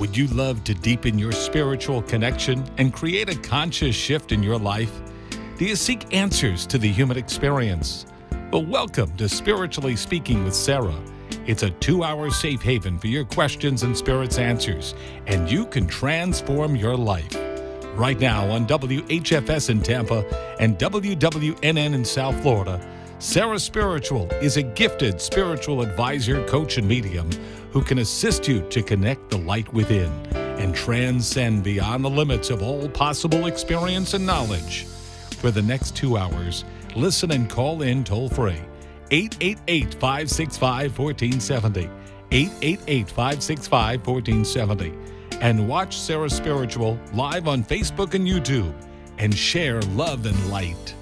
Would you love to deepen your spiritual connection and create a conscious shift in your life? Do you seek answers to the human experience? Well, welcome to Spiritually Speaking with Sarah. It's a 2-hour safe haven for your questions and Spirit's answers, and you can transform your life. Right now on WHFS in Tampa and WWNN in South Florida, Sarah Spiritual is a gifted spiritual advisor, coach, and medium who can assist you to connect the light within and transcend beyond the limits of all possible experience and knowledge. For the next 2 hours, listen and call in toll-free, 888-565-1470, 888-565-1470, and watch Sarah Spiritual live on Facebook and YouTube, and share love and light.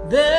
There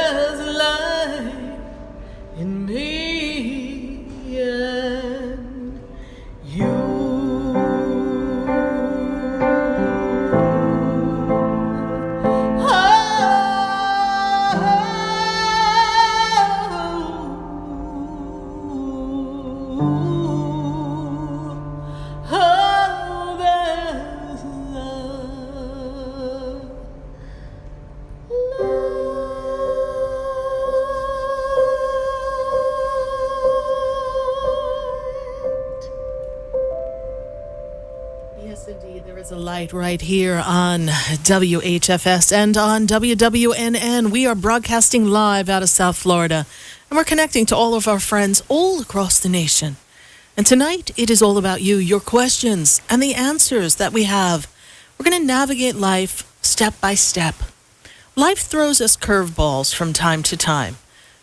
Right here on WHFS and on WWNN. We are broadcasting live out of South Florida, and we're connecting to all of our friends all across the nation. And tonight, it is all about you, your questions, and the answers that we have. We're going to navigate life step by step. Life throws us curveballs from time to time,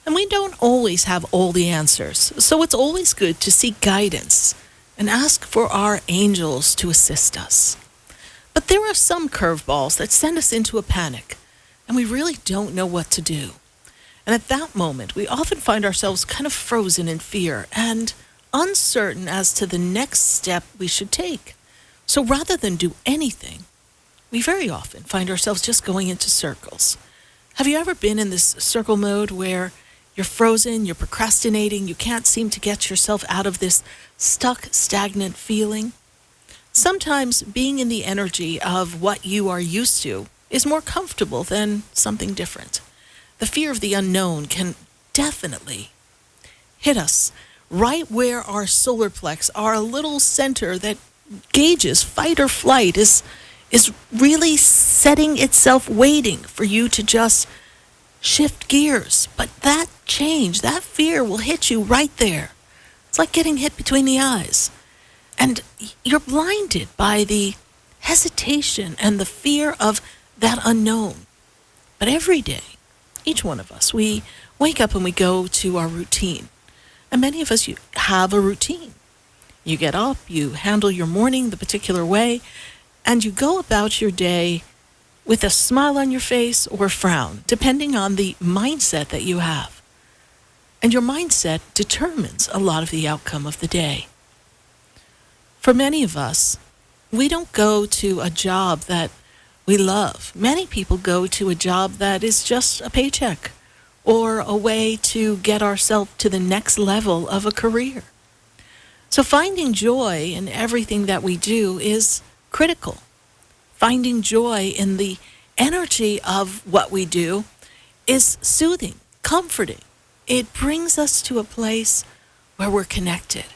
and we don't always have all the answers. So it's always good to seek guidance and ask for our angels to assist us. But there are some curveballs that send us into a panic, and we really don't know what to do. And at that moment, we often find ourselves kind of frozen in fear and uncertain as to the next step we should take. So rather than do anything, we very often find ourselves just going into circles. Have you ever been in this circle mode where you're frozen, you're procrastinating, you can't seem to get yourself out of this stuck, stagnant feeling? Sometimes being in the energy of what you are used to is more comfortable than something different. The fear of the unknown can definitely hit us right where our solar plex, our little center that gauges fight or flight, is really setting itself waiting for you to just shift gears. But that change, that fear will hit you right there. It's like getting hit between the eyes. And you're blinded by the hesitation and the fear of that unknown. But every day, each one of us, we wake up and we go to our routine. And many of us, you have a routine. You get up, you handle your morning the particular way, and you go about your day with a smile on your face or a frown, depending on the mindset that you have. And your mindset determines a lot of the outcome of the day. For many of us, we don't go to a job that we love. Many people go to a job that is just a paycheck or a way to get ourselves to the next level of a career. So finding joy in everything that we do is critical. Finding joy in the energy of what we do is soothing, comforting. It brings us to a place where we're connected,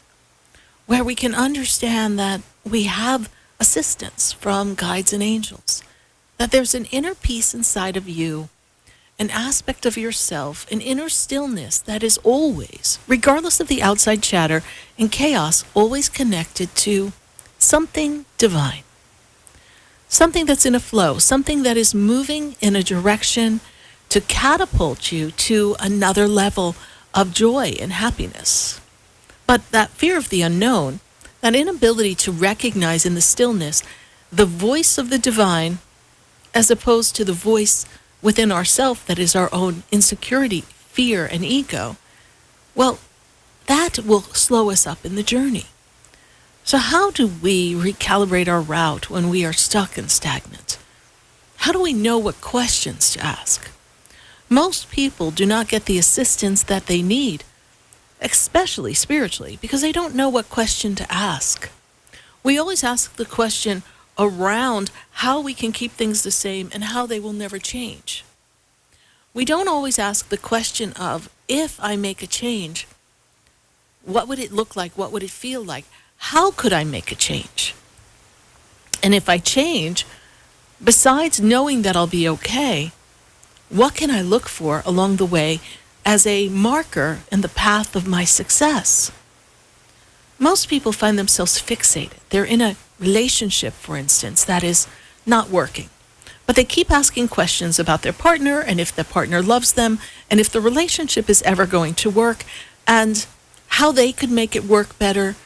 where we can understand that we have assistance from guides and angels, that there's an inner peace inside of you, an aspect of yourself, an inner stillness that is always, regardless of the outside chatter and chaos, always connected to something divine, something that's in a flow, something that is moving in a direction to catapult you to another level of joy and happiness. But that fear of the unknown, that inability to recognize in the stillness the voice of the divine as opposed to the voice within ourselves that is our own insecurity, fear, and ego, well, that will slow us up in the journey. So how do we recalibrate our route when we are stuck and stagnant? How do we know what questions to ask? Most people do not get the assistance that they need, especially spiritually, because they don't know what question to ask. We always ask the question around how we can keep things the same and how they will never change. We don't always ask the question of, if I make a change, what would it look like? What would it feel like? How could I make a change? And if I change, besides knowing that I'll be okay, what can I look for along the way as a marker in the path of my success? Most people find themselves fixated. They're in a relationship, for instance, that is not working. But they keep asking questions about their partner and if the partner loves them and if the relationship is ever going to work and how they could make it work better.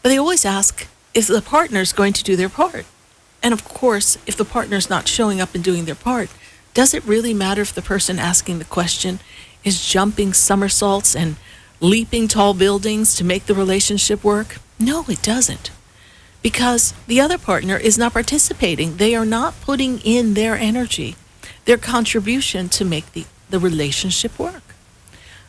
But they always ask if the partner is going to do their part. And of course, if the partner is not showing up and doing their part, does it really matter if the person asking the question is jumping somersaults and leaping tall buildings to make the relationship work? No, it doesn't. Because the other partner is not participating. They are not putting in their energy, their contribution to make the relationship work.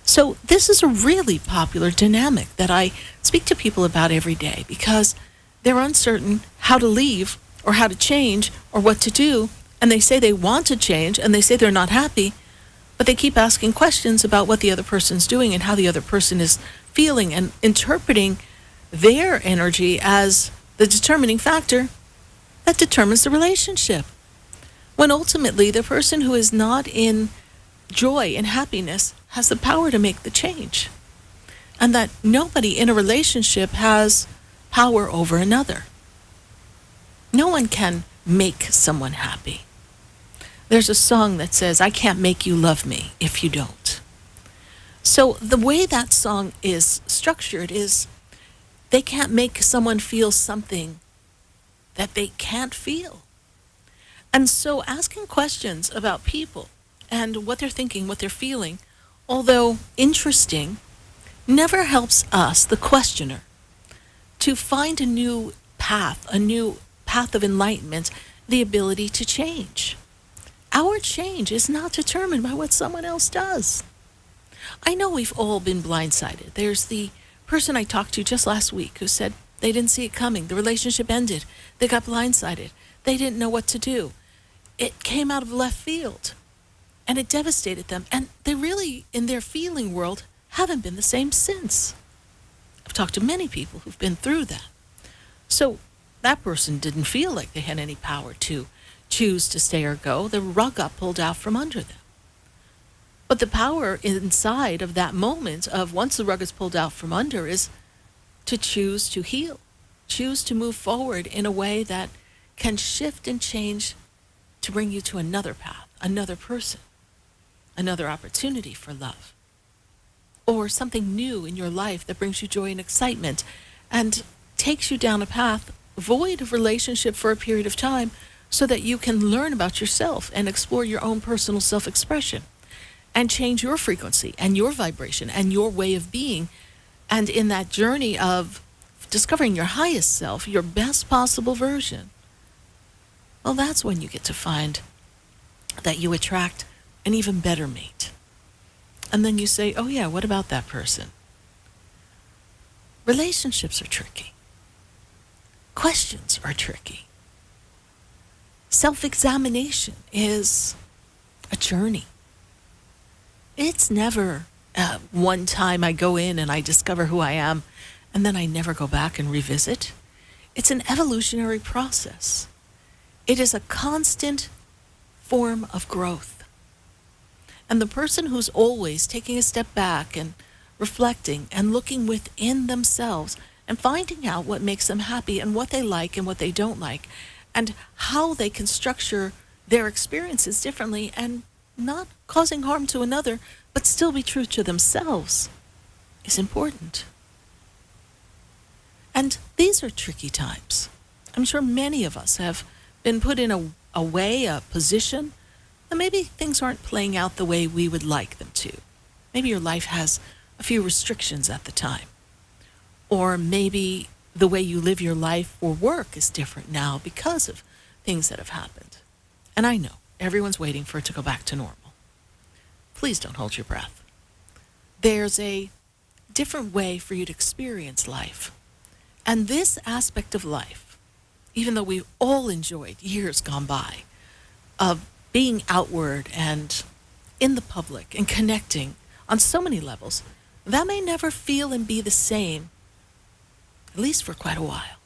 So this is a really popular dynamic that I speak to people about every day because they're uncertain how to leave or how to change or what to do. And they say they want to change and they say they're not happy, but they keep asking questions about what the other person's doing and how the other person is feeling and interpreting their energy as the determining factor that determines the relationship. When ultimately the person who is not in joy and happiness has the power to make the change. And that nobody in a relationship has power over another. No one can make someone happy. There's a song that says, I can't make you love me if you don't. So the way that song is structured is they can't make someone feel something that they can't feel. And so asking questions about people and what they're thinking, what they're feeling, although interesting, never helps us, the questioner, to find a new path of enlightenment, the ability to change. Our change is not determined by what someone else does. I know we've all been blindsided. There's the person I talked to just last week who said they didn't see it coming. The relationship ended. They got blindsided. They didn't know what to do. It came out of left field, and it devastated them. And they really, in their feeling world, haven't been the same since. I've talked to many people who've been through that. So that person didn't feel like they had any power to choose to stay or go. The rug got pulled out from under them. But the power inside of that moment of once the rug is pulled out from under is to choose to heal, choose to move forward in a way that can shift and change to bring you to another path, another person, another opportunity for love, or something new in your life that brings you joy and excitement and takes you down a path void of relationship for a period of time so that you can learn about yourself and explore your own personal self-expression and change your frequency and your vibration and your way of being. And in that journey of discovering your highest self, your best possible version, well, that's when you get to find that you attract an even better mate. And then you say, oh yeah, what about that person? Relationships are tricky. Questions are tricky. Self-examination is a journey. It's never one time I go in and I discover who I am and then I never go back and revisit. It's an evolutionary process. It is a constant form of growth. And the person who's always taking a step back and reflecting and looking within themselves and finding out what makes them happy and what they like and what they don't like and how they can structure their experiences differently and not causing harm to another, but still be true to themselves is important. And these are tricky times. I'm sure many of us have been put in a position, and maybe things aren't playing out the way we would like them to. Maybe your life has a few restrictions at the time. Or maybe the way you live your life or work is different now because of things that have happened. And I know everyone's waiting for it to go back to normal. Please don't hold your breath. There's a different way for you to experience life. And this aspect of life, even though we've all enjoyed years gone by of being outward and in the public and connecting on so many levels, that may never feel and be the same, at least for quite a while.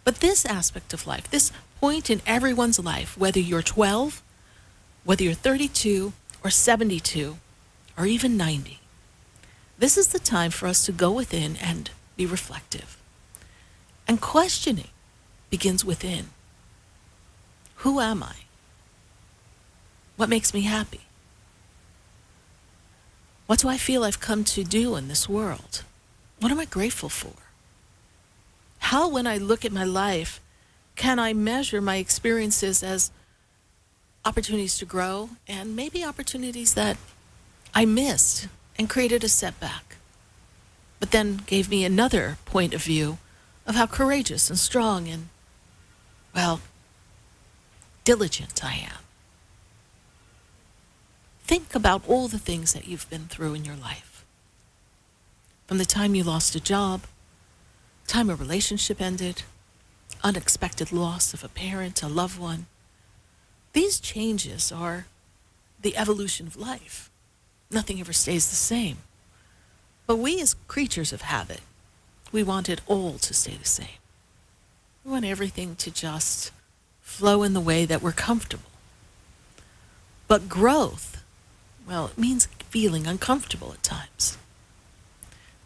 But this aspect of life, this point in everyone's life, whether you're 12, whether you're 32 or 72 or even 90, this is the time for us to go within and be reflective. And questioning begins within. Who am I? What makes me happy? What do I feel I've come to do in this world? What am I grateful for? How, when I look at my life, can I measure my experiences as opportunities to grow and maybe opportunities that I missed and created a setback, but then gave me another point of view of how courageous and strong and, well, diligent I am. Think about all the things that you've been through in your life. From the time you lost a job, time a relationship ended, unexpected loss of a parent, a loved one. These changes are the evolution of life. Nothing ever stays the same. But we as creatures of habit, we want it all to stay the same. We want everything to just flow in the way that we're comfortable. But growth, well, it means feeling uncomfortable at times.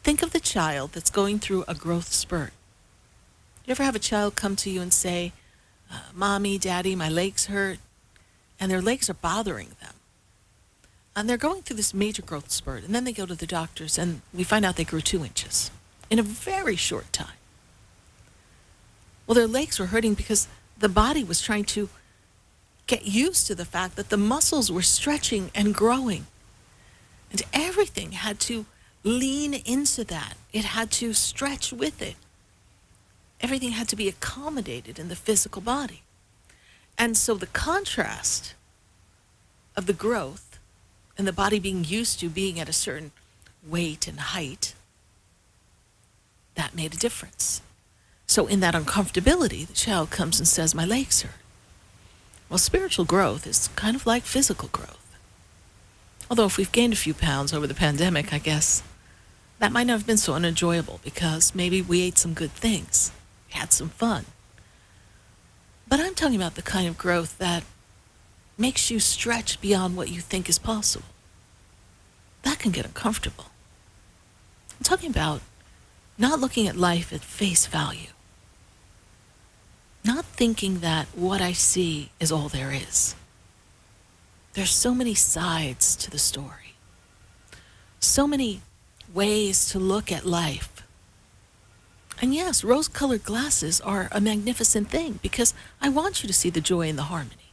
Think of the child that's going through a growth spurt. You ever have a child come to you and say, Mommy, Daddy, my legs hurt, and their legs are bothering them. And they're going through this major growth spurt, and then they go to the doctors, and we find out they grew 2 inches in a very short time. Well, their legs were hurting because the body was trying to get used to the fact that the muscles were stretching and growing. And everything had to lean into that. It had to stretch with it. Everything had to be accommodated in the physical body. And so the contrast of the growth and the body being used to being at a certain weight and height, that made a difference. So in that uncomfortability, the child comes and says, my legs hurt. Well, spiritual growth is kind of like physical growth. Although if we've gained a few pounds over the pandemic, I guess that might not have been so unenjoyable because maybe we ate some good things, had some fun. But I'm talking about the kind of growth that makes you stretch beyond what you think is possible. That can get uncomfortable. I'm talking about not looking at life at face value. Not thinking that what I see is all there is. There's so many sides to the story. So many ways to look at life. And yes, rose-colored glasses are a magnificent thing because I want you to see the joy and the harmony.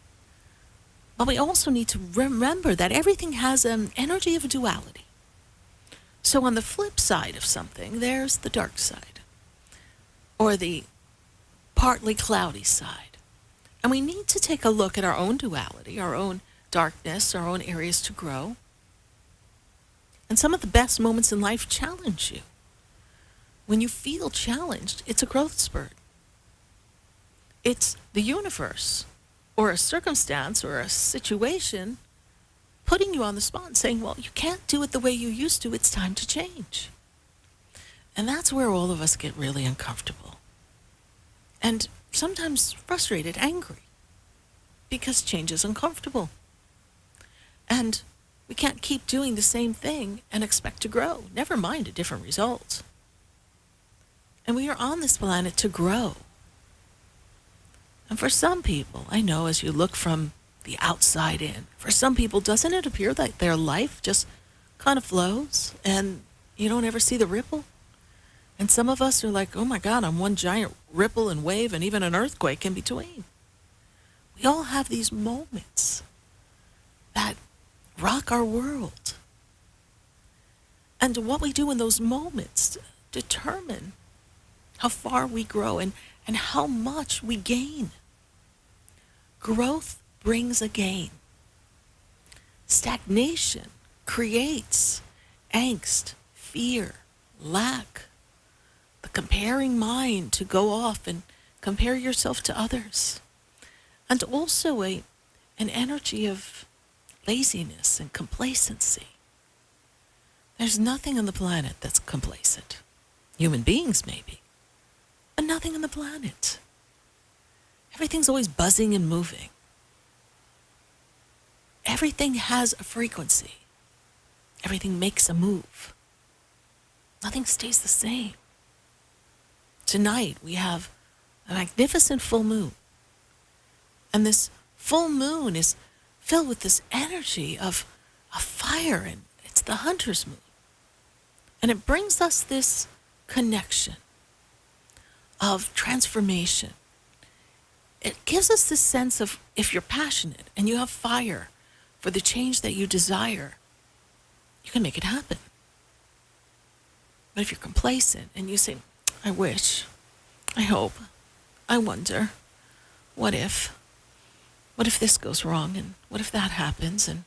But we also need to remember that everything has an energy of duality. So on the flip side of something, there's the dark side, or the partly cloudy side. And we need to take a look at our own duality, our own darkness, our own areas to grow. And some of the best moments in life challenge you. When you feel challenged, it's a growth spurt. It's the universe, or a circumstance, or a situation putting you on the spot and saying, well, you can't do it the way you used to. It's time to change. And that's where all of us get really uncomfortable. And sometimes frustrated, angry, because change is uncomfortable. And we can't keep doing the same thing and expect to grow, never mind a different result. And we are on this planet to grow. And for some people, I know as you look from the outside in, for some people, doesn't it appear that their life just kind of flows and you don't ever see the ripple? And some of us are like, oh my God, I'm one giant ripple and wave and even an earthquake in between. We all have these moments that rock our world. And what we do in those moments determine how far we grow and how much we gain. Growth brings a gain. Stagnation creates angst, fear, lack, the comparing mind to go off and compare yourself to others, and also an energy of laziness and complacency. There's nothing on the planet that's complacent. Human beings maybe, but nothing on the planet. Everything's always buzzing and moving. Everything has a frequency. Everything makes a move. Nothing stays the same. Tonight we have a magnificent full moon. And this full moon is filled with this energy of fire, and it's the hunter's moon. And it brings us this connection of transformation. It gives us this sense of, if you're passionate and you have fire for the change that you desire, you can make it happen. But if you're complacent and you say, I wish, I hope, I wonder, what if this goes wrong, and what if that happens, and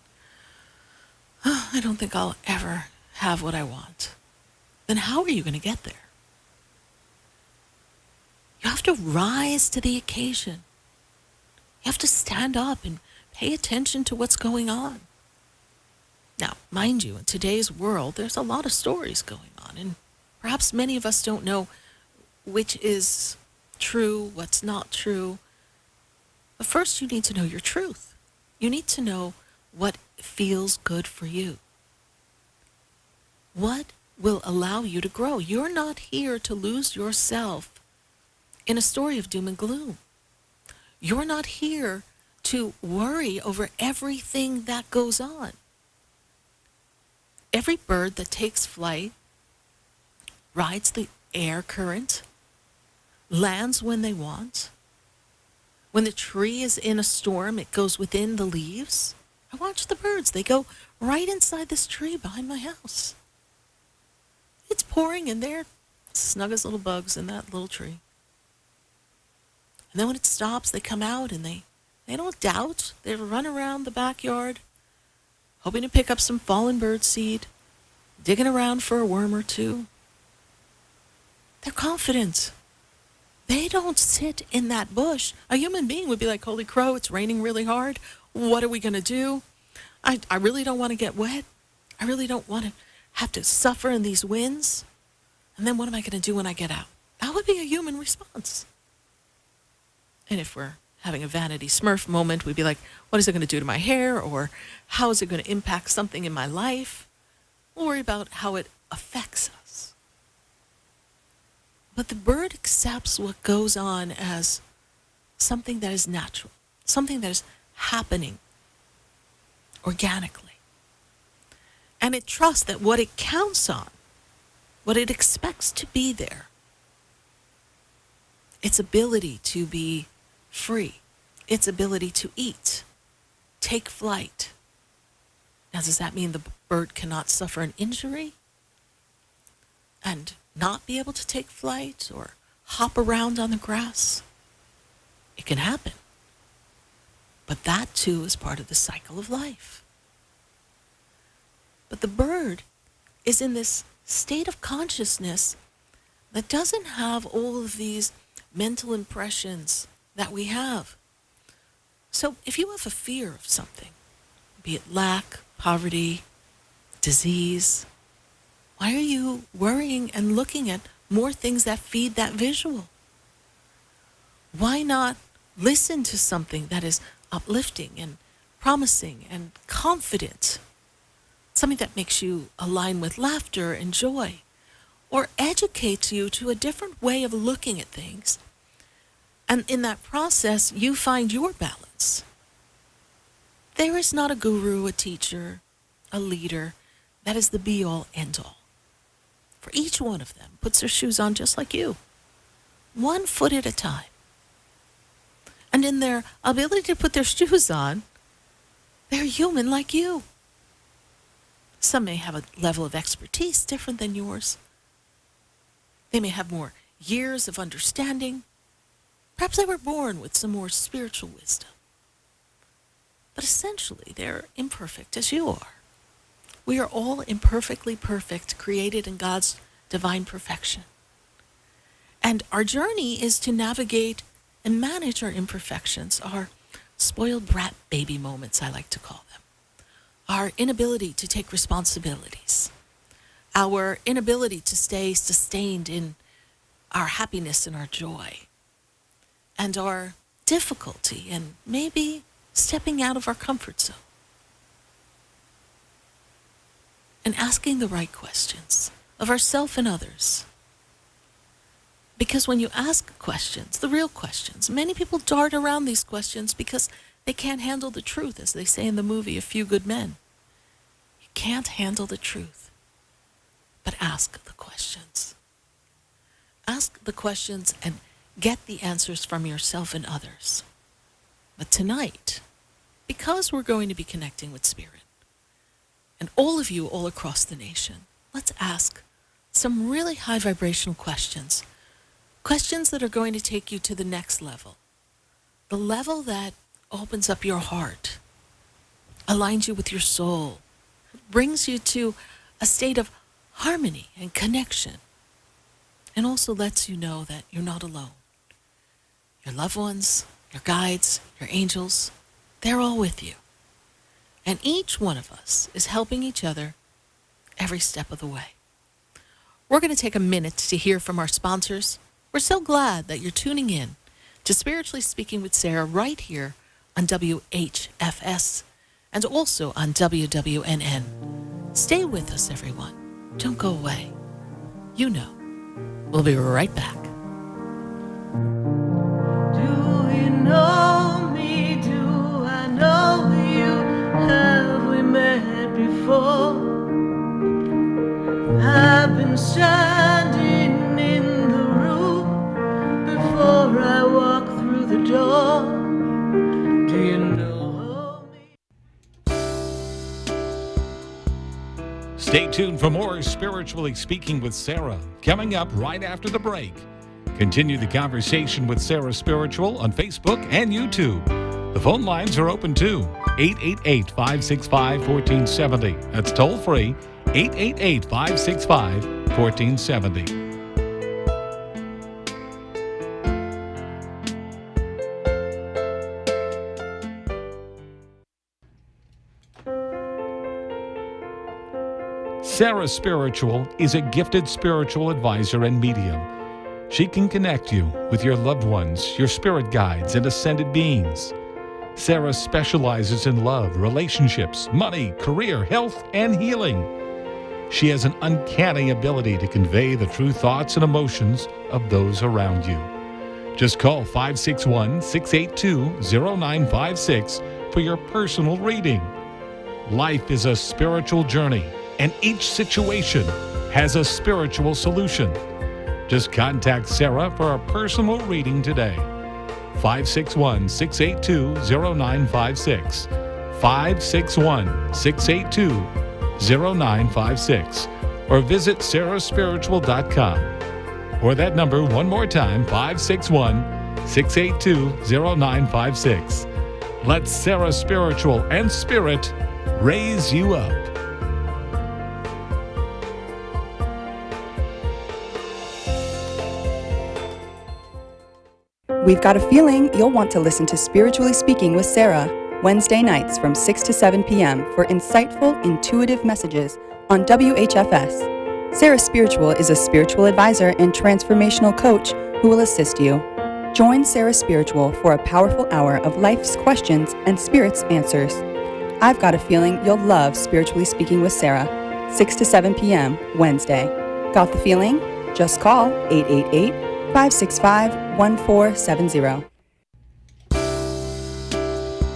I don't think I'll ever have what I want, then how are you going to get there? You have to rise to the occasion. You have to stand up and pay attention to what's going on. Now, mind you, in today's world, there's a lot of stories going on, and perhaps many of us don't know which is true, what's not true. But first, you need to know your truth. You need to know what feels good for you. What will allow you to grow? You're not here to lose yourself in a story of doom and gloom. You're not here to worry over everything that goes on. Every bird that takes flight rides the air current, lands when they want. When the tree is in a storm, it goes within the leaves. I watch the birds. They go right inside this tree behind my house. It's pouring and they're snug as little bugs in that little tree. And then when it stops, they come out and they don't doubt. They run around the backyard, hoping to pick up some fallen bird seed, digging around for a worm or two. They're confident. They don't sit in that bush. A human being would be like, holy crow, it's raining really hard. What are we going to do? I really don't want to get wet. I really don't want to have to suffer in these winds. And then what am I going to do when I get out? That would be a human response. And if we're having a Vanity Smurf moment, we'd be like, what is it going to do to my hair? Or how is it going to impact something in my life? We'll worry about how it affects us. But the bird accepts what goes on as something that is natural, something that is happening organically. And it trusts that what it counts on, what it expects to be there, its ability to be free, its ability to eat, take flight. Now, does that mean the bird cannot suffer an injury and not be able to take flight or hop around on the grass? It can happen. But that too is part of the cycle of life. But the bird is in this state of consciousness that doesn't have all of these mental impressions that we have. So if you have a fear of something, be it lack, poverty, disease, why are you worrying and looking at more things that feed that visual? Why not listen to something that is uplifting and promising and confident? Something that makes you align with laughter and joy, or educates you to a different way of looking at things. And in that process, you find your balance. There is not a guru, a teacher, a leader that is the be-all, end-all. For each one of them puts their shoes on just like you, 1 foot at a time. And in their ability to put their shoes on, they're human like you. Some may have a level of expertise different than yours. They may have more years of understanding. Perhaps they were born with some more spiritual wisdom. But essentially, they're imperfect as you are. We are all imperfectly perfect, created in God's divine perfection. And our journey is to navigate and manage our imperfections, our spoiled brat baby moments, I like to call them. Our inability to take responsibilities, our inability to stay sustained in our happiness and our joy, and our difficulty in maybe stepping out of our comfort zone and asking the right questions of ourselves and others. Because when you ask questions, the real questions, many people dart around these questions because they can't handle the truth, as they say in the movie, A Few Good Men. You can't handle the truth, but ask the questions. Ask the questions and get the answers from yourself and others. But tonight, because we're going to be connecting with Spirit, and all of you all across the nation, let's ask some really high vibrational questions. Questions that are going to take you to the next level. The level that opens up your heart, aligns you with your soul, brings you to a state of harmony and connection, and also lets you know that you're not alone. Your loved ones, your guides, your angels, they're all with you. And each one of us is helping each other every step of the way. We're going to take a minute to hear from our sponsors. We're so glad that you're tuning in to Spiritually Speaking with Sarah right here on WHFS and also on WWNN. Stay with us, everyone. Don't go away. You know, we'll be right back. Do you know me? Do I know you? Have we met before? I've been standing in the room before I walk through the door. Do you know me? Stay tuned for more Spiritually Speaking with Sarah, coming up right after the break. Continue the conversation with Sarah Spiritual on Facebook and YouTube. The phone lines are open too. 888-565-1470. That's toll free. 888-565-1470. Sarah Spiritual is a gifted spiritual advisor and medium. She can connect you with your loved ones, your spirit guides, and ascended beings. Sarah specializes in love, relationships, money, career, health, and healing. She has an uncanny ability to convey the true thoughts and emotions of those around you. Just call 561-682-0956 for your personal reading. Life is a spiritual journey, and each situation has a spiritual solution. Just contact Sarah for a personal reading today. 561-682-0956. 561-682-0956. Or visit sarahspiritual.com. Or that number one more time, 561-682-0956. Let Sarah Spiritual and Spirit raise you up. We've got a feeling you'll want to listen to Spiritually Speaking with Sarah, Wednesday nights from 6 to 7 p.m. for insightful, intuitive messages on WHFS. Sarah Spiritual is a spiritual advisor and transformational coach who will assist you. Join Sarah Spiritual for a powerful hour of life's questions and Spirit's answers. I've got a feeling you'll love Spiritually Speaking with Sarah, 6 to 7 p.m. Wednesday. Got the feeling? Just call 888-565-1470.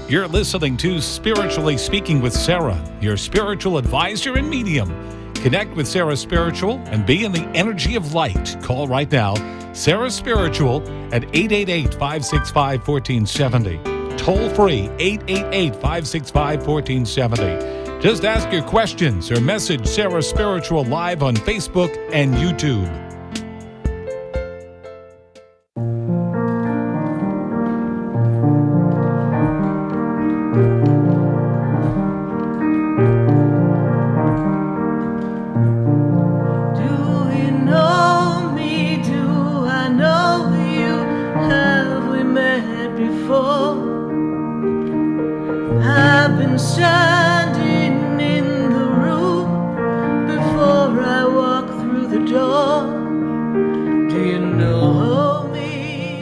You're listening to Spiritually Speaking with Sarah, your spiritual advisor and medium. Connect with Sarah Spiritual and be in the energy of light. Call right now, Sarah Spiritual at 888-565-1470. Toll free, 888-565-1470. Just ask your questions or message Sarah Spiritual live on Facebook and YouTube.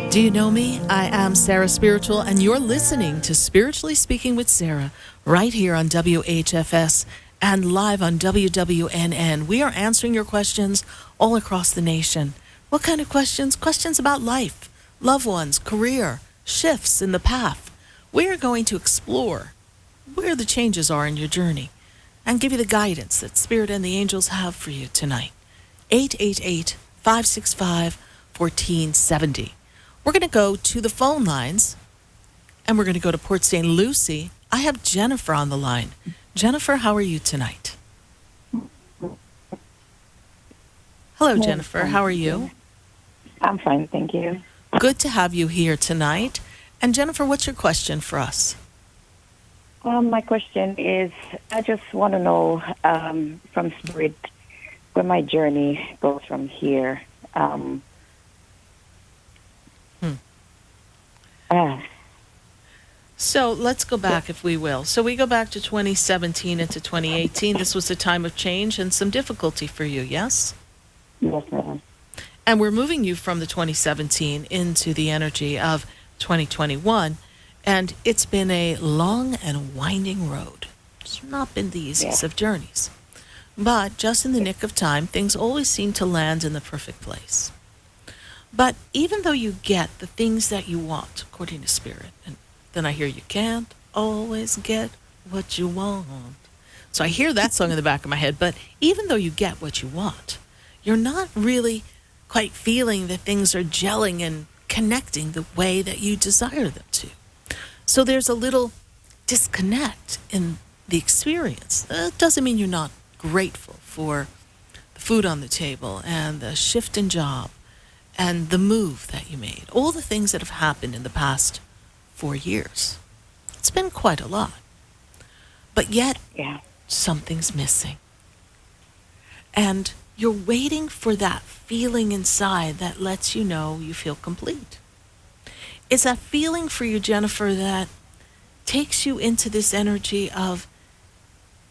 Do you know me? I am Sarah Spiritual, and you're listening to Spiritually Speaking with Sarah right here on WHFS and live on WWNN. We are answering your questions all across the nation. What kind of questions? Questions about life, loved ones, career, shifts in the path. We are going to explore where the changes are in your journey and give you the guidance that Spirit and the angels have for you tonight. 888-565-1470. We're going to go to the phone lines, and we're going to go to Port St. Lucie. I have Jennifer on the line. Jennifer, how are you tonight? Hello, Jennifer. How are you? I'm fine, thank you. Good to have you here tonight. And Jennifer, what's your question for us? My question is, I just want to know from Spirit where my journey goes from here. So let's go back, if we will. So we go back to 2017 into 2018. This was a time of change and some difficulty for you, yes? Yes, ma'am. And we're moving you from the 2017 into the energy of 2021. And it's been a long and winding road. It's not been the easiest of journeys. But just in the nick of time, things always seem to land in the perfect place. But even though you get the things that you want, according to Spirit, and then I hear you can't always get what you want. So I hear that song in the back of my head. But even though you get what you want, you're not really quite feeling that things are gelling and connecting the way that you desire them to. So there's a little disconnect in the experience. That doesn't mean you're not grateful for the food on the table and the shift in job and the move that you made, all the things that have happened in the past 4 years. It's been quite a lot. But yet, something's missing. And you're waiting for that feeling inside that lets you know you feel complete. It's that feeling for you, Jennifer, that takes you into this energy of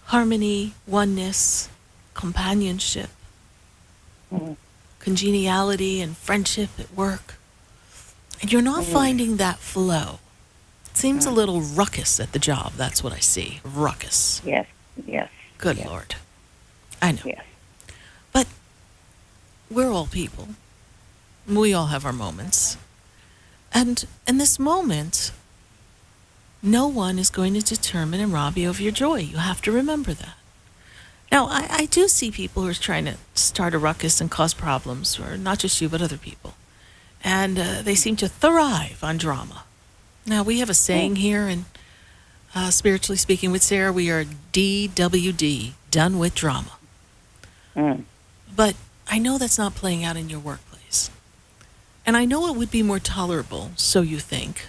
harmony, oneness, companionship, congeniality, and friendship at work. And you're not finding that flow. It seems a little ruckus at the job. That's what I see. Ruckus. Yes. Good Yes. Lord. I know. Yes. But we're all people. We all have our moments. And in this moment, no one is going to determine and rob you of your joy. You have to remember that. Now, I do see people who are trying to start a ruckus and cause problems, or not just you, but other people. And they seem to thrive on drama. Now, we have a saying here, and spiritually speaking with Sarah, we are DWD, done with drama. But I know that's not playing out in your workplace. And I know it would be more tolerable, so you think,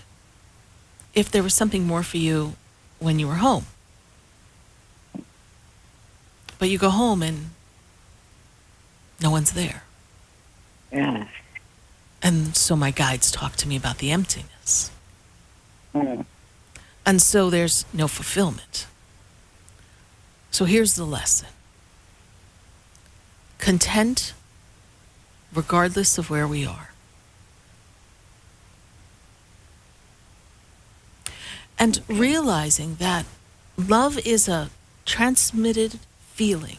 if there was something more for you when you were home. But you go home and no one's there. Yes. And so my guides talk to me about the emptiness. And so there's no fulfillment. So here's the lesson. Content regardless of where we are. And realizing that love is a transmitted feeling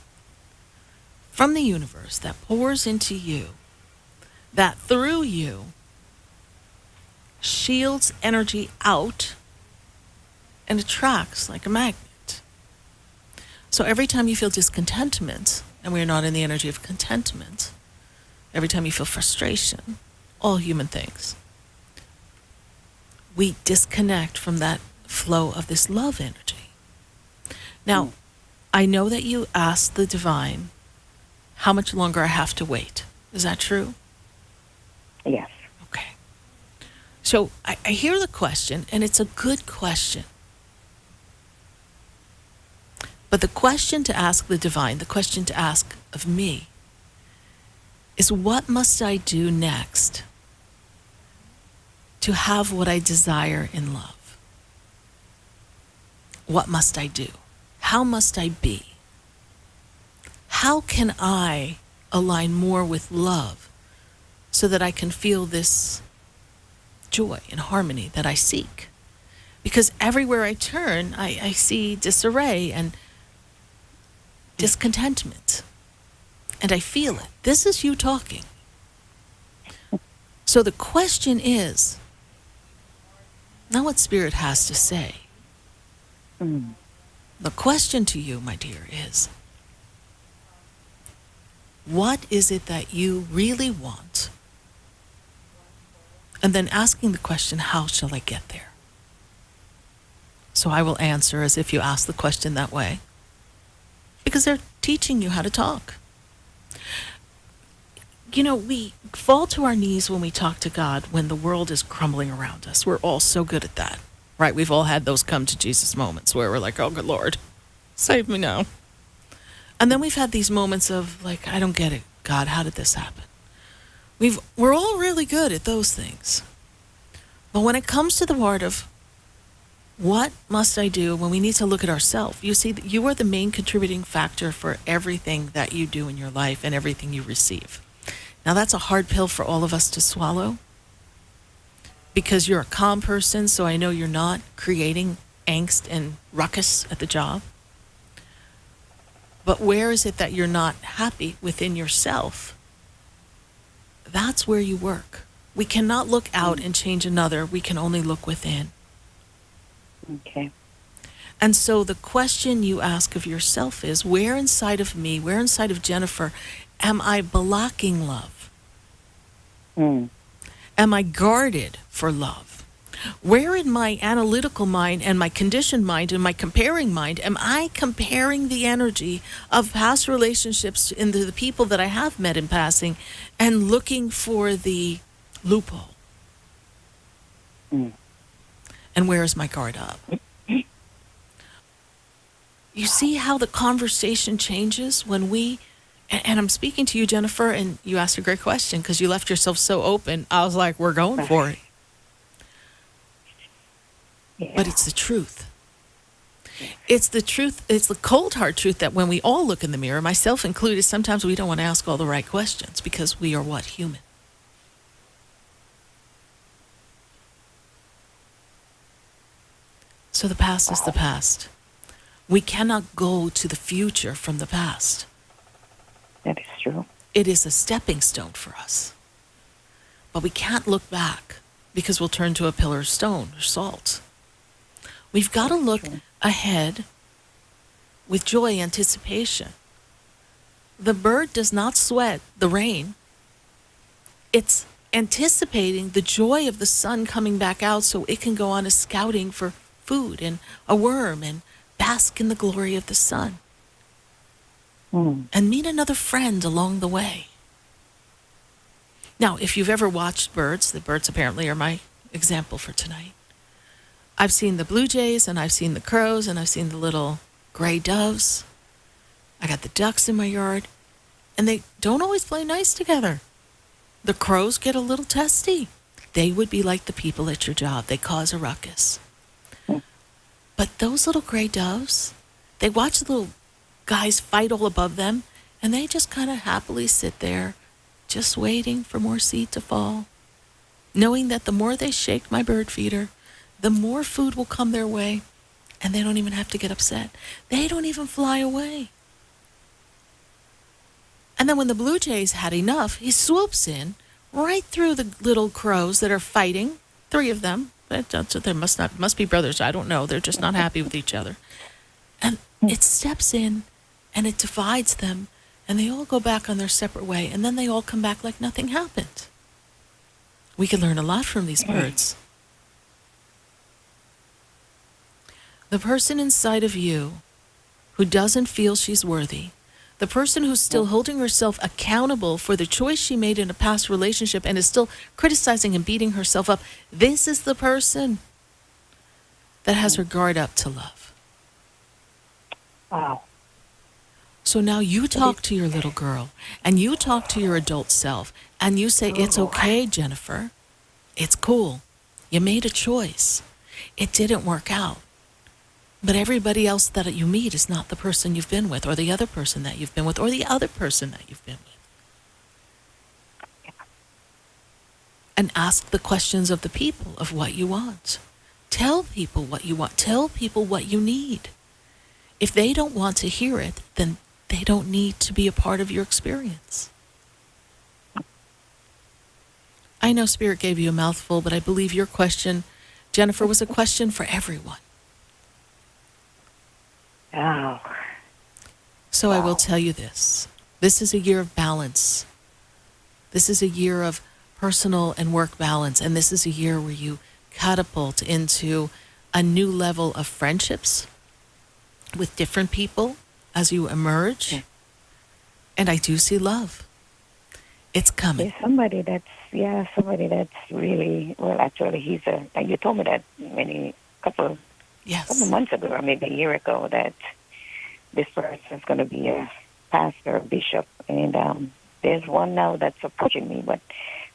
from the universe that pours into you, that through you shields energy out and attracts like a magnet. So every time you feel discontentment, and we're not in the energy of contentment, every time you feel frustration, all human things, we disconnect from that flow of this love energy. Now, I know that you asked the divine how much longer I have to wait. Is that true? Yes. Okay. So I hear the question, and it's a good question. But the question to ask the divine, the question to ask of me, is what must I do next to have what I desire in love? What must I do? How must I be? How can I align more with love so that I can feel this joy and harmony that I seek? Because everywhere I turn, I see disarray and discontentment. And I feel it. This is you talking. So the question is, not what Spirit has to say. The question to you, my dear, is, what is it that you really want? And then asking the question, how shall I get there? So I will answer as if you asked the question that way, because they're teaching you how to talk. You know, we fall to our knees when we talk to God when the world is crumbling around us. We're all so good at that, right? We've all had those come to Jesus moments where we're like, oh, good Lord, save me now. And then we've had these moments of like, I don't get it. God, how did this happen? We're all really good at those things. But when it comes to the part of what must I do, when we need to look at ourselves, you see that you are the main contributing factor for everything that you do in your life and everything you receive. Now, that's a hard pill for all of us to swallow because you're a calm person, so I know you're not creating angst and ruckus at the job. But where is it that you're not happy within yourself? That's where you work. We cannot look out and change another. We can only look within. Okay. And so the question you ask of yourself is, where inside of me, where inside of Jennifer, am I blocking love? Mm. Am I guarded for love? Where in my analytical mind and my conditioned mind and my comparing mind am I comparing the energy of past relationships into the people that I have met in passing and looking for the loophole? Mm. And where is my guard up? You see how the conversation changes when we, and I'm speaking to you, Jennifer, and you asked a great question because you left yourself so open. I was like, we're going for it. Yeah. But it's the truth. It's the truth. It's the cold, hard truth that when we all look in the mirror, myself included, sometimes we don't want to ask all the right questions because we are what? Human. So the past is the past. We cannot go to the future from the past. That is true. It is a stepping stone for us. But we can't look back because we'll turn to a pillar of stone or salt. We've got to look ahead with joy, anticipation. The bird does not sweat the rain. It's anticipating the joy of the sun coming back out so it can go on a scouting for food and a worm and bask in the glory of the sun. And meet another friend along the way. Now, if you've ever watched birds, the birds apparently are my example for tonight. I've seen the blue jays, and I've seen the crows, and I've seen the little gray doves. I got the ducks in my yard, and they don't always play nice together. The crows get a little testy. They would be like the people at your job. They cause a ruckus. But those little gray doves, they watch the little guys fight all above them, and they just kind of happily sit there, just waiting for more seed to fall, knowing that the more they shake my bird feeder, the more food will come their way, and they don't even have to get upset. They don't even fly away. And then when the blue jays had enough, he swoops in right through the little crows that are fighting, 3 of them. They must be brothers. I don't know. They're just not happy with each other. And it steps in, and it divides them, and they all go back on their separate way, and then they all come back like nothing happened. We can learn a lot from these birds. The person inside of you who doesn't feel she's worthy, the person who's still holding herself accountable for the choice she made in a past relationship and is still criticizing and beating herself up, this is the person that has her guard up to love. Wow. So now you talk to your little girl and you talk to your adult self and you say, it's okay, Jennifer. It's cool. You made a choice. It didn't work out. But everybody else that you meet is not the person you've been with, or the other person that you've been with, or the other person that you've been with. And ask the questions of the people of what you want. Tell people what you want. Tell people what you need. If they don't want to hear it, then they don't need to be a part of your experience. I know Spirit gave you a mouthful, but I believe your question, Jennifer, was a question for everyone. Wow. So I will tell you this. This is a year of balance. This is a year of personal and work balance. And this is a year where you catapult into a new level of friendships with different people as you emerge. Yeah. And I do see love. It's coming. There's somebody that's really, well, actually, you told me that couple months ago, or maybe a year ago, that this person's going to be a pastor, a bishop, and there's one now that's approaching me, but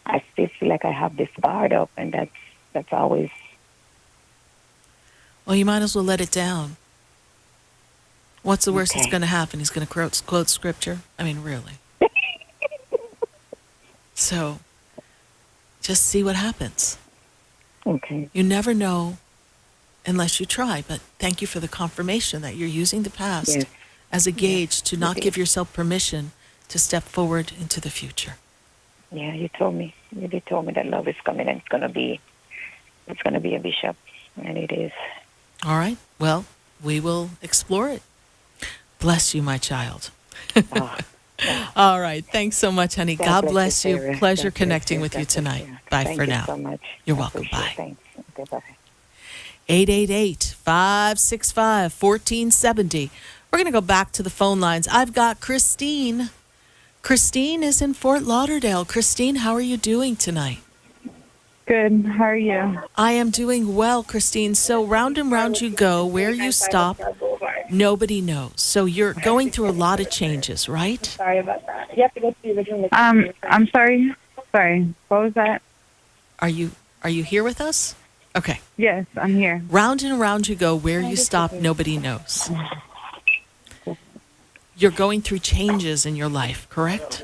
I still feel like I have this guard up, and that's always. Well, you might as well let it down. What's the worst that's going to happen? He's going to quote scripture? I mean, really. So just see what happens. Okay. You never know unless you try, but thank you for the confirmation that you're using the past Yes. as a gauge to not Okay. give yourself permission to step forward into the future. Yeah, you told me. You did told me that love is coming and it's gonna be a bishop, and it is. All right. Well, we will explore it. Bless you, my child. Oh, All right. Thanks so much, honey. God bless you. Sarah. Pleasure God bless connecting you. with you God bless tonight. you. Bye Thank for you now. so much. You're I welcome. appreciate Bye. it. Thanks. Okay, bye. 888-565-1470. We're going to go back to the phone lines. I've got Christine. Christine is in Fort Lauderdale. Christine, how are you doing tonight? Good. How are you? I am doing well, Christine. So round and round you go. Where you stop, nobody knows. So you're going through a lot of changes, right? Sorry about that. You have to go to the original. I'm sorry. Sorry. What was that? Are you here with us? Okay. Yes, I'm here. Round and round you go. Where you stop, nobody knows. You're going through changes in your life, correct?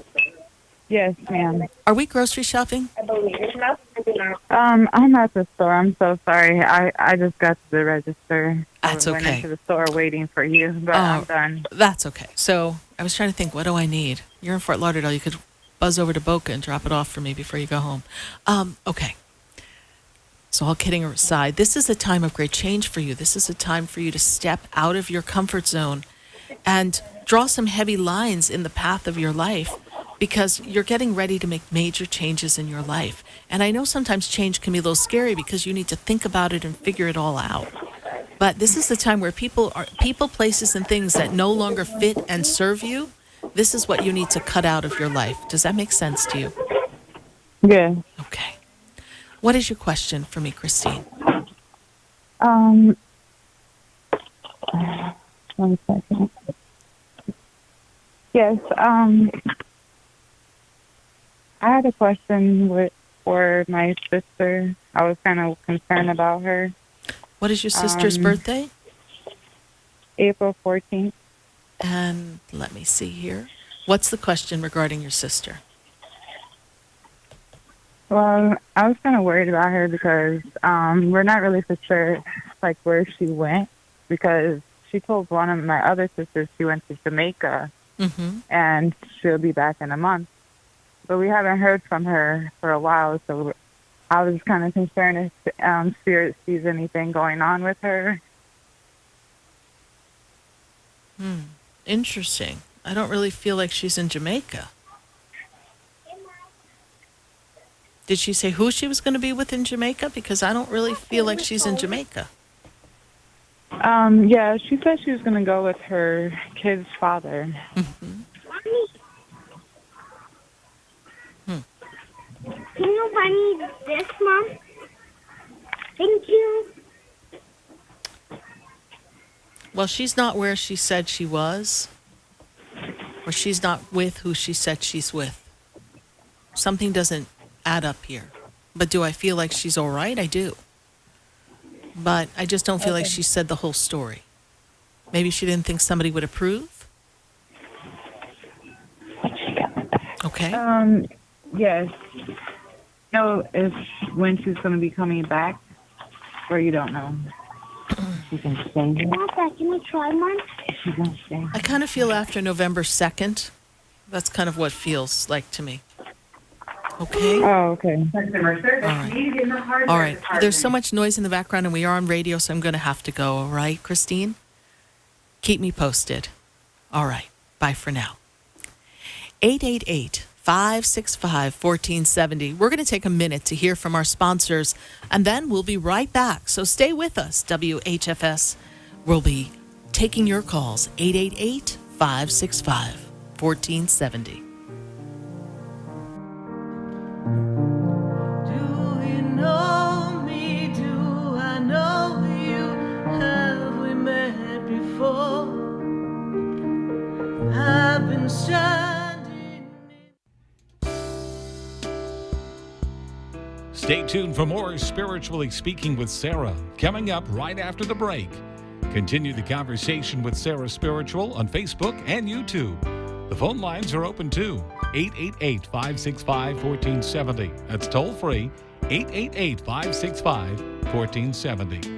Yes, ma'am. Are we grocery shopping? I'm at the store. I'm so sorry. I just got to the register. That's I went okay. into the store waiting for you, but I'm done. That's okay. So I was trying to think, what do I need? You're in Fort Lauderdale. You could buzz over to Boca and drop it off for me before you go home. Okay. So all kidding aside, this is a time of great change for you. This is a time for you to step out of your comfort zone and draw some heavy lines in the path of your life, because you're getting ready to make major changes in your life. And I know sometimes change can be a little scary because you need to think about it and figure it all out. But this is the time where people, places, and things that no longer fit and serve you, this is what you need to cut out of your life. Does that make sense to you? Yeah. Okay. What is your question for me, Christine? 1 second. Yes. I had a question for my sister. I was kind of concerned about her. What is your sister's birthday? April 14th. And let me see here. What's the question regarding your sister? Well, I was kind of worried about her because we're not really for sure, like, where she went, because she told one of my other sisters she went to Jamaica, and she'll be back in a month. But we haven't heard from her for a while, so I was kind of concerned if Spirit sees anything going on with her. Interesting. I don't really feel like she's in Jamaica. Did she say who she was going to be with in Jamaica? Because I don't really feel like she's in Jamaica. Yeah, she said she was going to go with her kid's father. Can you buy me this, Mom? Thank you. Well, she's not where she said she was, or she's not with who she said she's with. Something doesn't add up here. But do I feel like she's all right? I do. But I just don't feel like she said the whole story. Maybe she didn't think somebody would approve? Okay. Yes. No, if when she's going to be coming back, or you don't know. She can stay here. Papa, can I try one? She's going to stay. I kind of feel after November 2nd, that's kind of what feels like to me. Okay? Oh, okay. All right. There's so much noise in the background, and we are on radio, so I'm going to have to go. All right, Christine? Keep me posted. All right. Bye for now. 888-565-1470. We're going to take a minute to hear from our sponsors, and then we'll be right back. So stay with us, WHFS. We'll be taking your calls, 888-565-1470. Do you know me? Do I know you? Have we met before? I've been standing. Stay tuned for more Spiritually Speaking with Sarah, coming up right after the break. Continue the conversation with Sarah Spiritual on Facebook and YouTube. The phone lines are open too. 888-565-1470. That's toll free, 888-565-1470.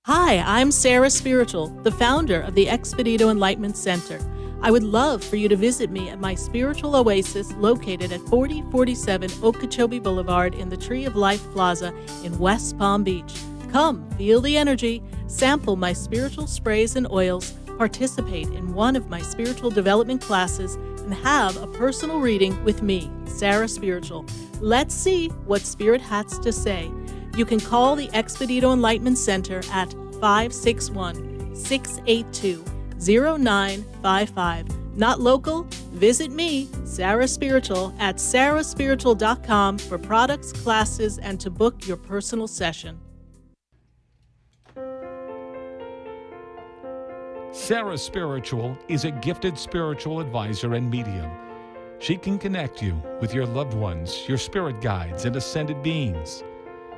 Hi, I'm Sarah Spiritual, the founder of the Expedito Enlightenment Center. I would love for you to visit me at my spiritual oasis located at 4047 Okeechobee Boulevard in the Tree of Life Plaza in West Palm Beach. Come, feel the energy, sample my spiritual sprays and oils, participate in one of my spiritual development classes, and have a personal reading with me, Sarah Spiritual. Let's see what Spirit has to say. You can call the Expedito Enlightenment Center at 561-682-0955. Not local? Visit me, Sarah Spiritual, at sarahspiritual.com for products, classes, and to book your personal session. Sarah Spiritual is a gifted spiritual advisor and medium. She can connect you with your loved ones, your spirit guides, and ascended beings.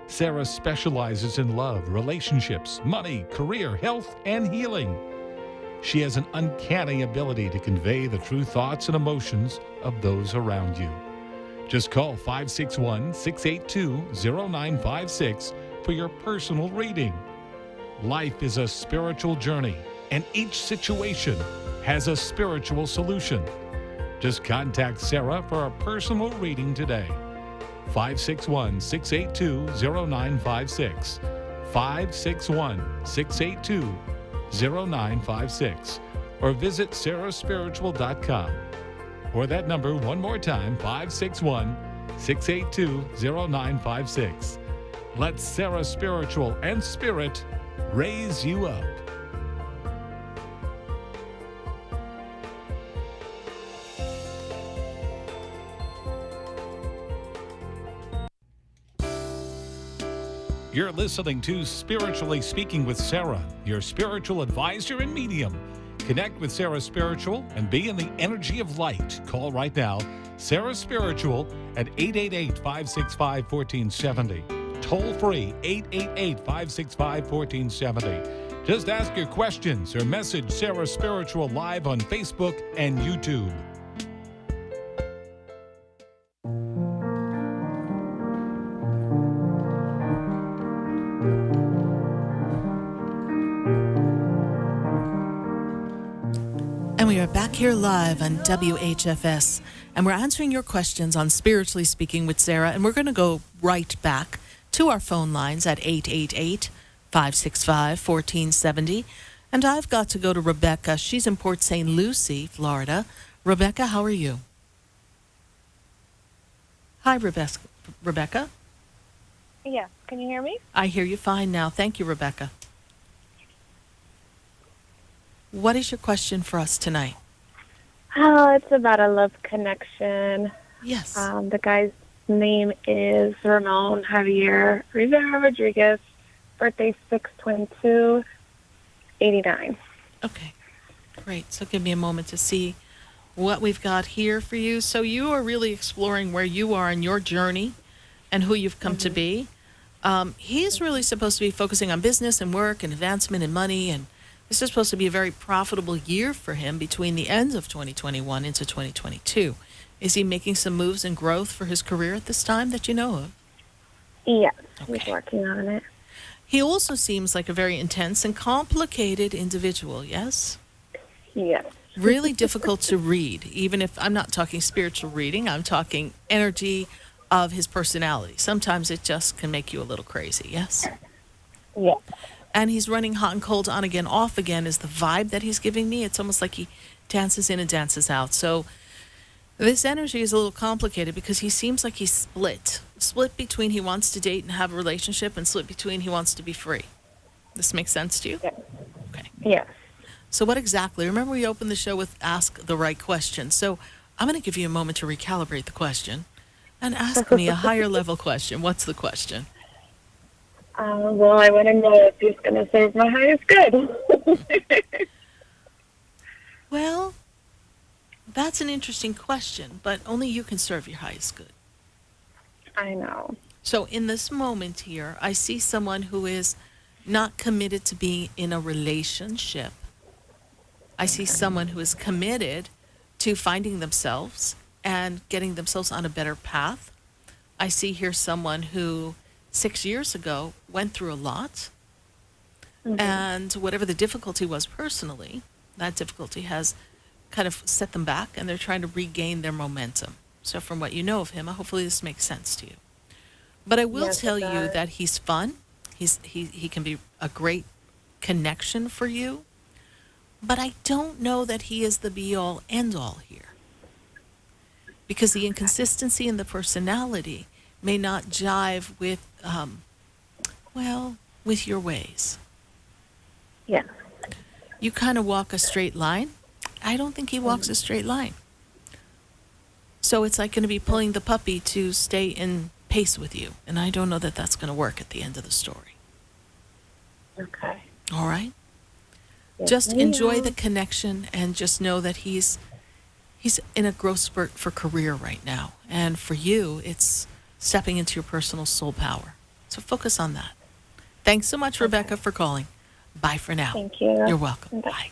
Sarah specializes in love, relationships, money, career, health, and healing. She has an uncanny ability to convey the true thoughts and emotions of those around you. Just call 561-682-0956 for your personal reading. Life is a spiritual journey, and each situation has a spiritual solution. Just contact Sarah for a personal reading today. 561-682-0956. 561-682-0956. Or visit sarahspiritual.com. Or that number one more time, 561-682-0956. Let Sarah Spiritual and Spirit raise you up. You're listening to Spiritually Speaking with Sarah, your spiritual advisor and medium. Connect with Sarah Spiritual and be in the energy of light. Call right now, Sarah Spiritual at 888-565-1470. Toll free, 888-565-1470. Just ask your questions or message Sarah Spiritual live on Facebook and YouTube. We are back here live on WHFS, and we're answering your questions on Spiritually Speaking with Sarah, and we're going to go right back to our phone lines at 888-565-1470, and I've got to go to Rebecca. She's in Port St. Lucie, Florida. Rebecca, how are you? Hi, Rebecca. Yeah, can you hear me? I hear you fine now. Thank you, Rebecca. What is your question for us tonight? Oh, it's about a love connection. Yes. The guy's name is Ramon Javier Rivera Rodriguez. Birthday 6/22/89. Okay, great. So give me a moment to see what we've got here for you. So you are really exploring where you are in your journey and who you've come to be. He's really supposed to be focusing on business and work and advancement and money, and this is supposed to be a very profitable year for him between the ends of 2021 into 2022. Is he making some moves and growth for his career at this time that you know of? Yes, Okay. he's working on it. He also seems like a very intense and complicated individual, yes? Yes. Really difficult to read, even if I'm not talking spiritual reading, I'm talking energy of his personality. Sometimes it just can make you a little crazy, yes? Yes. And he's running hot and cold, on again, off again is the vibe that he's giving me. It's almost like he dances in and dances out. So this energy is a little complicated because he seems like he's split between he wants to date and have a relationship and split between he wants to be free. This makes sense to you? Yes. Okay. Yes. So what exactly? Remember we opened the show with ask the right question. So I'm going to give you a moment to recalibrate the question and ask me a higher level question. What's the question? Well, I want to know if he's going to serve my highest good. Well, that's an interesting question, but only you can serve your highest good. I know. So in this moment here, I see someone who is not committed to being in a relationship. I see someone who is committed to finding themselves and getting themselves on a better path. I see here someone who 6 years ago went through a lot, and whatever the difficulty was personally, that difficulty has kind of set them back, and they're trying to regain their momentum. So from what you know of him, hopefully this makes sense to you. But I will tell you that he's fun. He can be a great connection for you. But I don't know that he is the be-all, end-all here. Because the inconsistency in the personality may not jive with, with your ways. Yeah. You kind of walk a straight line. I don't think he walks a straight line. So it's like going to be pulling the puppy to stay in pace with you. And I don't know that that's going to work at the end of the story. Okay. All right? Yes, Just enjoy the connection and just know that he's in a growth spurt for career right now. And for you, it's stepping into your personal soul power. So focus on that. Thanks so much, Rebecca, for calling. Bye for now. Thank you. You're welcome. Bye.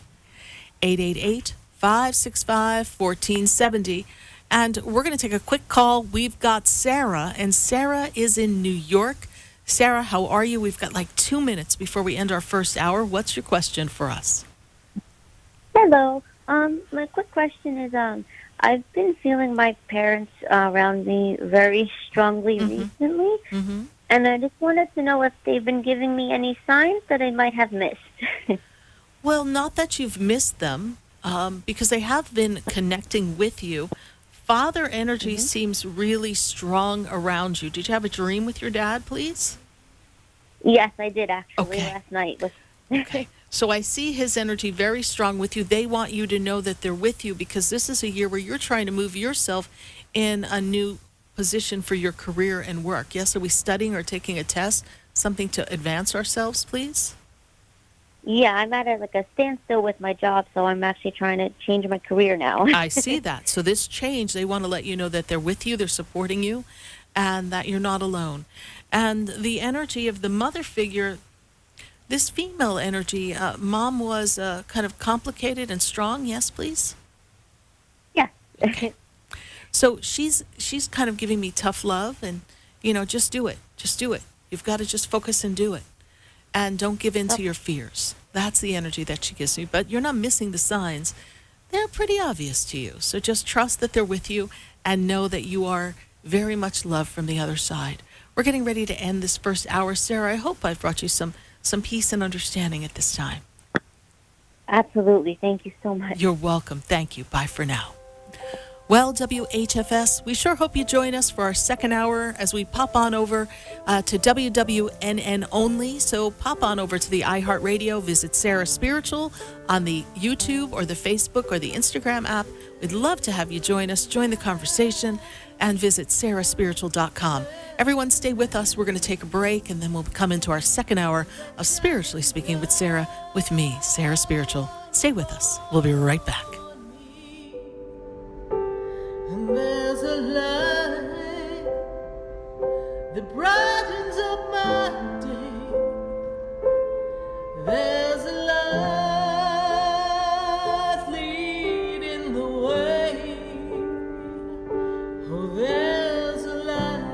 888-565-1470. And we're going to take a quick call. We've got Sarah, and Sarah is in New York. Sarah, how are you? We've got like 2 minutes before we end our first hour. What's your question for us? Hello. My quick question is, I've been feeling my parents around me very strongly recently, and I just wanted to know if they've been giving me any signs that I might have missed. Well, not that you've missed them, because they have been connecting with you. Father energy seems really strong around you. Did you have a dream with your dad, please? Yes, I did actually last night. Okay. So I see his energy very strong with you. They want you to know that they're with you because this is a year where you're trying to move yourself in a new position for your career and work. Yes, are we studying or taking a test, something to advance ourselves, please? Yeah, I'm at a standstill with my job, so I'm actually trying to change my career now. I see that. So this change, they want to let you know that they're with you, they're supporting you, and that you're not alone. And the energy of the mother figure, this female energy, mom was kind of complicated and strong. Yes, please? Yeah. Okay. So she's kind of giving me tough love and, just do it. Just do it. You've got to just focus and do it. And don't give in to your fears. That's the energy that she gives me. But you're not missing the signs. They're pretty obvious to you. So just trust that they're with you and know that you are very much loved from the other side. We're getting ready to end this first hour. Sarah, I hope I've brought you some peace and understanding at this time. Absolutely. Thank you so much. You're welcome. Thank you. Bye for now. Well, WHFS, we sure hope you join us for our second hour as we pop on over to WWNN only. So pop on over to the iHeartRadio, visit Sarah Spiritual on the YouTube or the Facebook or the Instagram app. We'd love to have you join us, join the conversation, and visit sarahspiritual.com. Everyone stay with us. We're going to take a break, and then we'll come into our second hour of Spiritually Speaking with Sarah, with me, Sarah Spiritual. Stay with us. We'll be right back. There's a light that brightens up my day. There's a light leading the way. Oh, there's a light.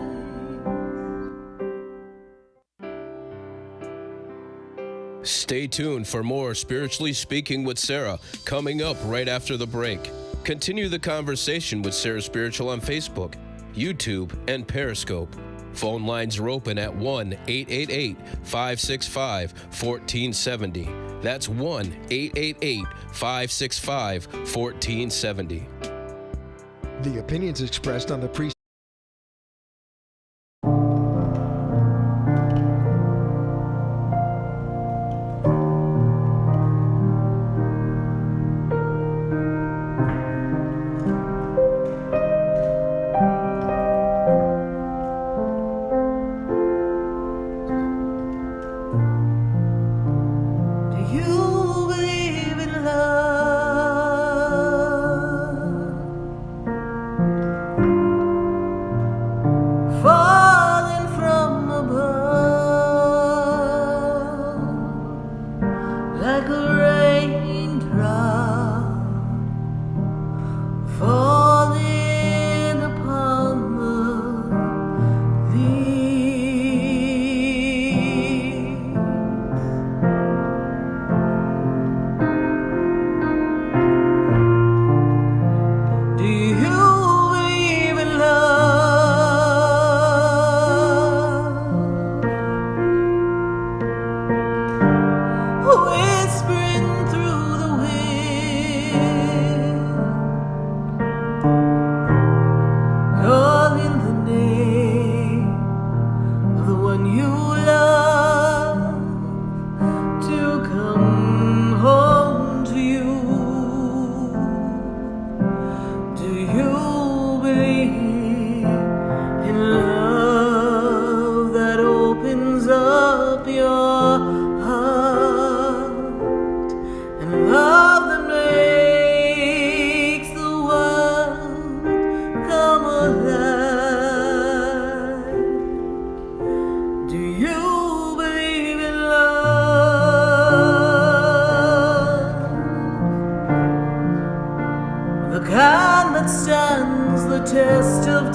Stay tuned for more Spiritually Speaking with Sarah coming up right after the break. Continue the conversation with Sarah Spiritual on Facebook, YouTube, and Periscope. Phone lines are open at 1-888-565-1470. That's 1-888-565-1470. The opinions expressed on the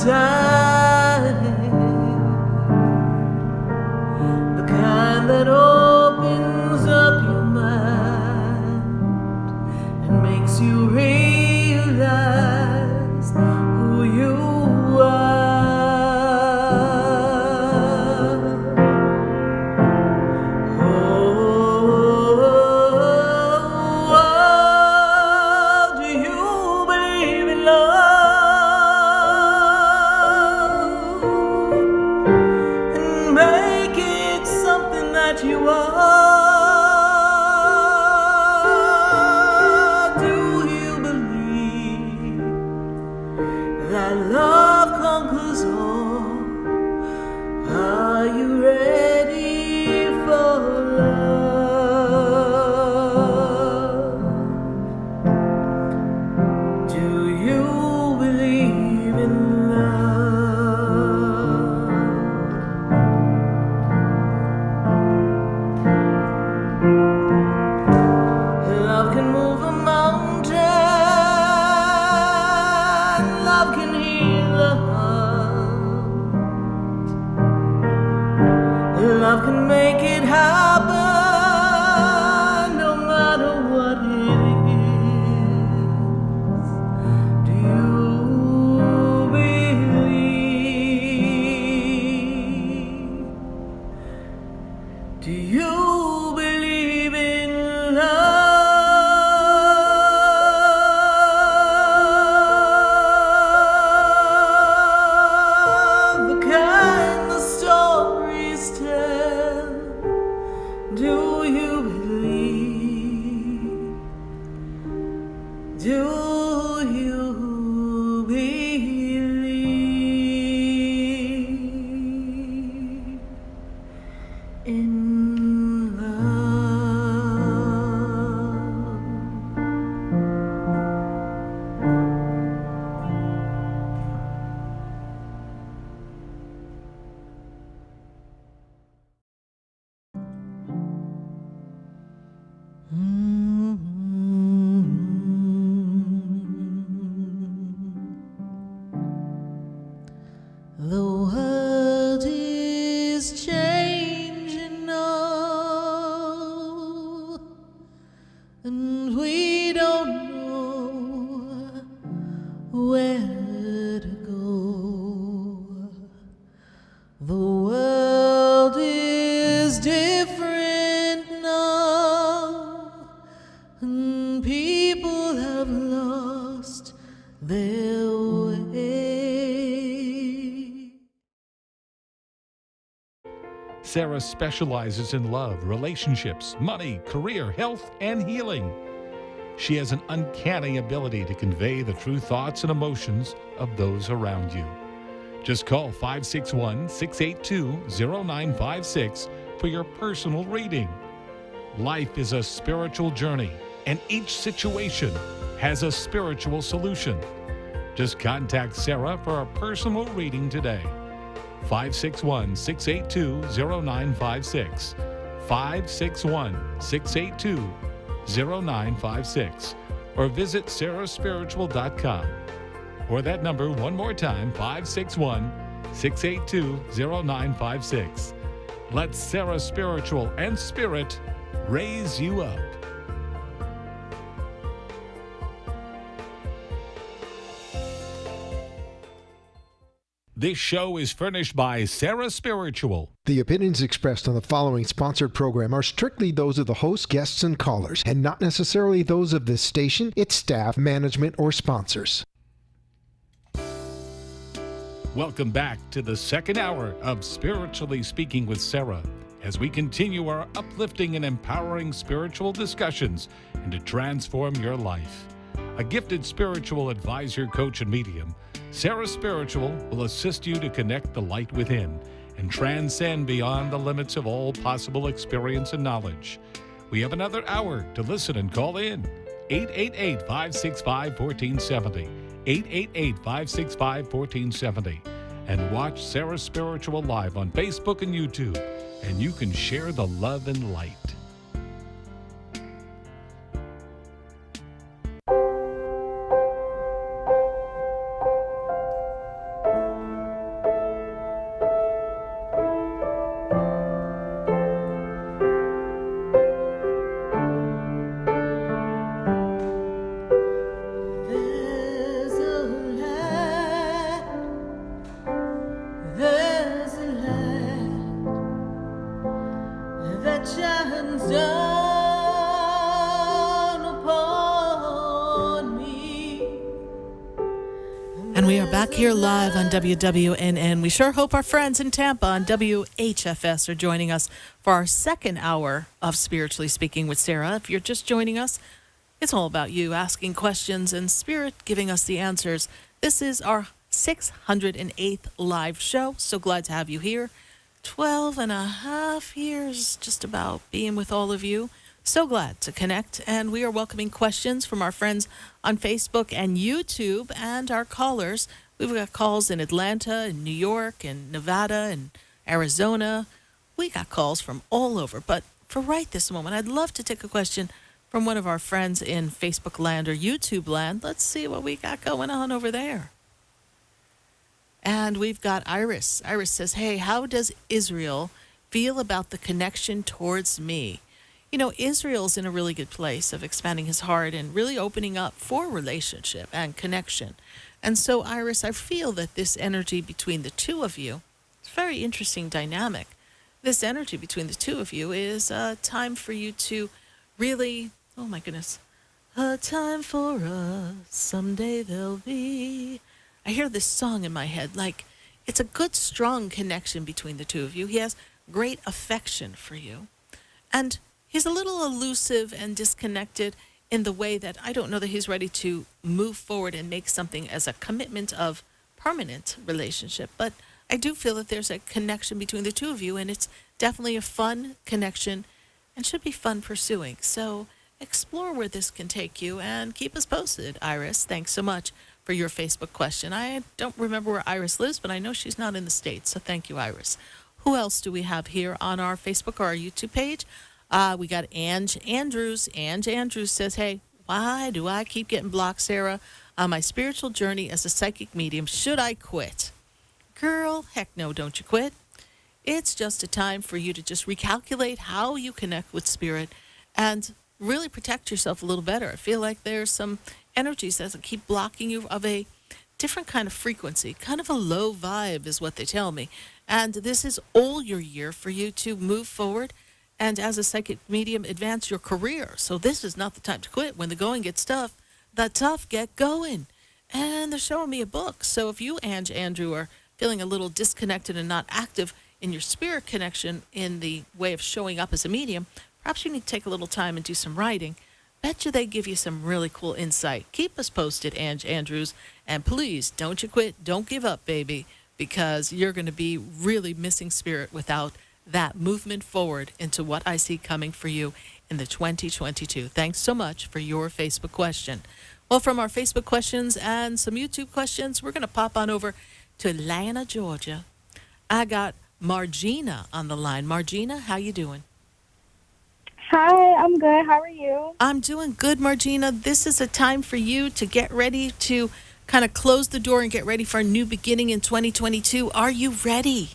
time, the kind that opens up your mind and makes you realize who you are. You are. Do you believe that love conquers all? Are you ready for love? Do you believe in love? Love can move a mountain, love can heal a heart, love can make it happen no matter what it is. Do you believe? Do you believe in love? The kind the stories tell. Do you believe? Do you believe in the world is changing now, and we don't know where to go. The world is different now, and people have lost their way. Sarah specializes in love, relationships, money, career, health, and healing. She has an uncanny ability to convey the true thoughts and emotions of those around you. Just call 561-682-0956 for your personal reading. Life is a spiritual journey, and each situation has a spiritual solution. Just contact Sarah for a personal reading today. 561-682-0956. 561-682-0956. Or visit sarahspiritual.com. Or that number one more time, 561-682-0956. Let Sarah Spiritual and Spirit raise you up. This show is furnished by Sarah Spiritual. The opinions expressed on the following sponsored program are strictly those of the host, guests, and callers, and not necessarily those of this station, its staff, management, or sponsors. Welcome back to the second hour of Spiritually Speaking with Sarah, as we continue our uplifting and empowering spiritual discussions and to transform your life. A gifted spiritual advisor, coach, and medium, Sarah Spiritual will assist you to connect the light within and transcend beyond the limits of all possible experience and knowledge. We have another hour to listen and call in. 888-565-1470. 888-565-1470. And watch Sarah Spiritual live on Facebook and YouTube. And you can share the love and light. comes down upon me. And we are back here live on WWNN. We sure hope our friends in Tampa on WHFS are joining us for our second hour of Spiritually Speaking with Sarah. If you're just joining us, it's all about you asking questions and Spirit giving us the answers. This is our 608th live show. So glad to have you here. 12 and a half years just about being with all of you. So glad to connect, and we are welcoming questions from our friends on Facebook and YouTube and our callers. We've got calls in Atlanta and New York and Nevada and Arizona. We got calls from all over, but for right this moment, I'd love to take a question from one of our friends in Facebook land or YouTube land. Let's see what we got going on over there. And we've got Iris. Iris says, hey, how does Israel feel about the connection towards me? You know, Israel's in a really good place of expanding his heart and really opening up for relationship and connection. And so, Iris, I feel that this energy between the two of you, it's a very interesting dynamic. This energy between the two of you is a time for you to really, oh my goodness, a time for us, someday there'll be. I hear this song in my head, like it's a good, strong connection between the two of you. He has great affection for you. And he's a little elusive and disconnected in the way that I don't know that he's ready to move forward and make something as a commitment of permanent relationship. But I do feel that there's a connection between the two of you, and it's definitely a fun connection and should be fun pursuing. So explore where this can take you and keep us posted, Iris. Thanks so much for your Facebook question. I don't remember where Iris lives, but I know she's not in the States, so thank you, Iris. Who else do we have here on our Facebook or our YouTube page? We got Ange Andrews. Ange Andrews says, hey, why do I keep getting blocked, Sarah, on my spiritual journey as a psychic medium? Should I quit? Girl, heck no, don't you quit. It's just a time for you to just recalculate how you connect with Spirit and really protect yourself a little better. I feel like there's some energies that keep blocking you of a different kind of frequency, kind of a low vibe is what they tell me. And this is all your year for you to move forward and as a psychic medium advance your career. So this is not the time to quit. When the going gets tough, the tough get going. And they're showing me a book. So if you, Andrew, are feeling a little disconnected and not active in your spirit connection in the way of showing up as a medium, perhaps you need to take a little time and do some writing. Bet you they give you some really cool insight. Keep us posted, Andrews. And please, don't you quit. Don't give up, baby, because you're going to be really missing Spirit without that movement forward into what I see coming for you in the 2022. Thanks so much for your Facebook question. Well, from our Facebook questions and some YouTube questions, we're going to pop on over to Atlanta, Georgia. I got Margina on the line. Margina, how you doing? Hi, I'm good. How are you? I'm doing good, Margina. This is a time for you to get ready to kind of close the door and get ready for a new beginning in 2022. Are you ready?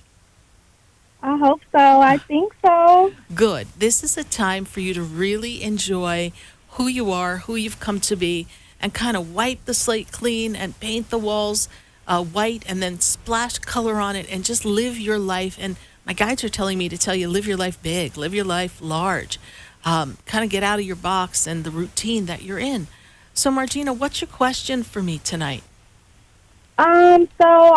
I hope so. I think so. Good. This is a time for you to really enjoy who you are, who you've come to be, and kind of wipe the slate clean and paint the walls white and then splash color on it and just live your life. And my guides are telling me to tell you, live your life big, live your life large. Kind of get out of your box and the routine that you're in. So, Margina, what's your question for me tonight? So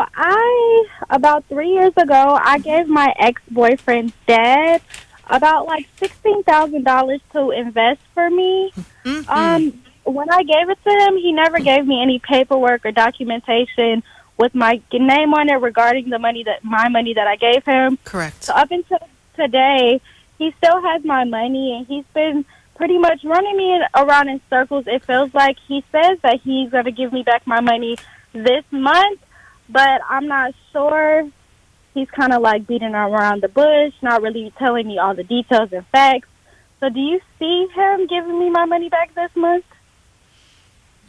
about 3 years ago, I gave my ex-boyfriend's dad about like $16,000 to invest for me. Mm-hmm. When I gave it to him, he never gave me any paperwork or documentation with my name on it regarding my money that I gave him. Correct. So up until today, he still has my money, and he's been pretty much running me around in circles. It feels like he says that he's going to give me back my money this month, but I'm not sure. He's kind of like beating around the bush, not really telling me all the details and facts. So do you see him giving me my money back this month?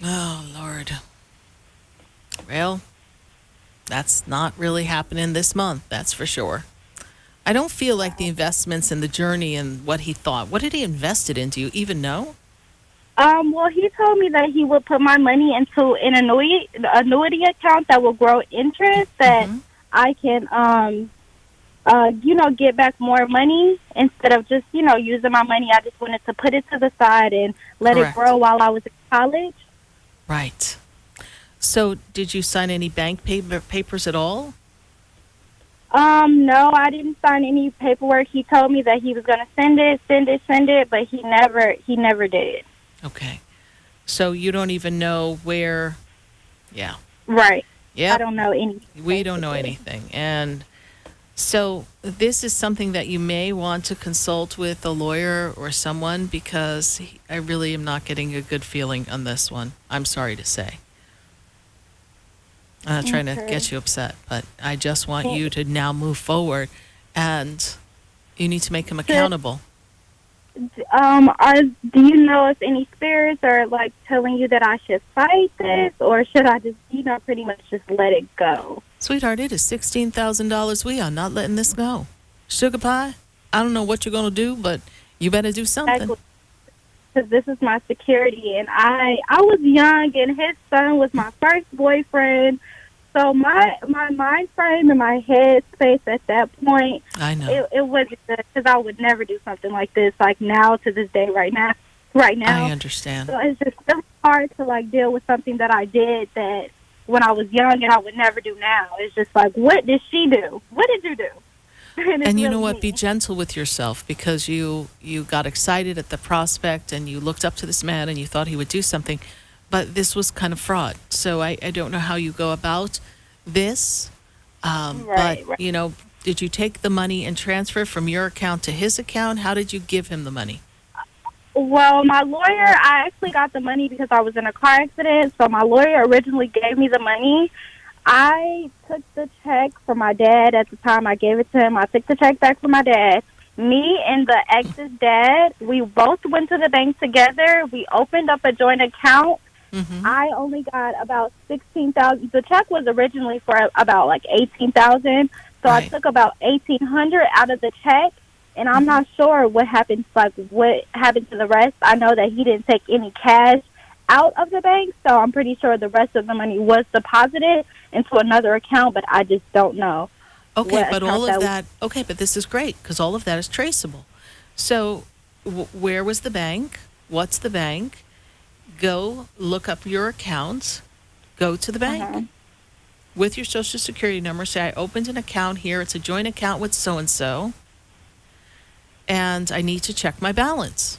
Oh, Lord. Well, that's not really happening this month, that's for sure. I don't feel like the investments and the journey and what he thought. What did he invest it in? Do you even know? Well, he told me that he would put my money into an annuity account that will grow interest that I can get back more money instead of just, using my money. I just wanted to put it to the side and let Correct. it grow while I was in college. Right. So did you sign any bank papers at all? No, I didn't sign any paperwork. He told me that he was going to send it, but he never did. Okay. So you don't even know where, yeah. Right. Yeah. I don't know anything. We don't know anything. And so this is something that you may want to consult with a lawyer or someone, because I really am not getting a good feeling on this one. I'm sorry to say. I'm not trying to get you upset, but I just want you to now move forward, and you need to make him accountable. Do you know if any spirits are like telling you that I should fight this, or should I just, pretty much just let it go? Sweetheart, it is $16,000. We are not letting this go. Sugar pie, I don't know what you're going to do, but you better do something. Because this is my security, and I was young, and his son was my first boyfriend. So my mind frame and my head space at that point, I know it wasn't good, because I would never do something like this, like now to this day, right now. I understand. So it's just really hard to like deal with something that I did that when I was young and I would never do now. It's just like, what did she do? What did you do? And you know what? Be gentle with yourself, because you got excited at the prospect and you looked up to this man and you thought he would do something. But this was kind of fraud. So I don't know how you go about this. But, did you take the money and transfer from your account to his account? How did you give him the money? Well, my lawyer, I actually got the money because I was in a car accident. So my lawyer originally gave me the money. I took the check from my dad at the time. I gave it to him. I took the check back from my dad. Me and the ex's dad, we both went to the bank together. We opened up a joint account. Mm-hmm. I only got about $16,000. The check was originally for about like $18,000. So right. I took about $1,800 out of the check, and I'm not sure what happened to the rest. I know that he didn't take any cash out of the bank, so I'm pretty sure the rest of the money was deposited into another account, but I just don't know. Okay, but all of that, but this is great, because all of that is traceable. So where was the bank? What's the bank? Go look up your accounts. Go to the bank with your Social Security number. Say, I opened an account here. It's a joint account with so-and-so, and I need to check my balance.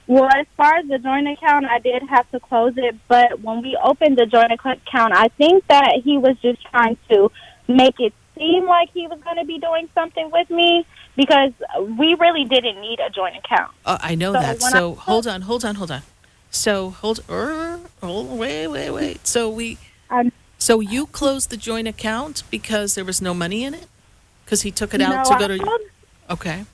Well, as far as the joint account, I did have to close it, but when we opened the joint account, I think that he was just trying to make it seem like he was going to be doing something with me, because we really didn't need a joint account. I know that. So hold on. So wait. So you closed the joint account because there was no money in it? Because he took it out to go to... Okay.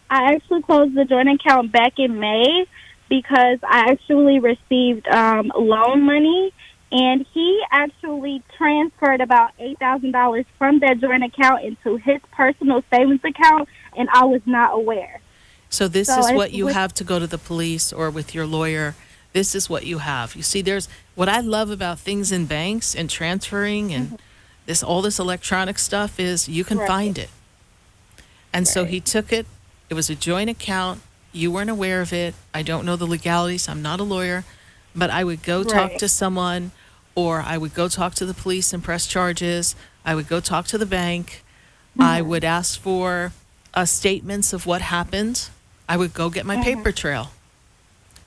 I actually closed the joint account back in May because I actually received loan money, and he actually transferred about $8,000 from that joint account into his personal savings account, and I was not aware. So this is what you have to go to the police or with your lawyer. This is what you have. You see, there's what I love about things in banks and transferring and all this electronic stuff is you can find it. And so he took it. It was a joint account. You weren't aware of it. I don't know the legalities. I'm not a lawyer. But I would go talk to someone, or I would go talk to the police and press charges. I would go talk to the bank. I would ask for statements of what happened. I would go get my paper trail.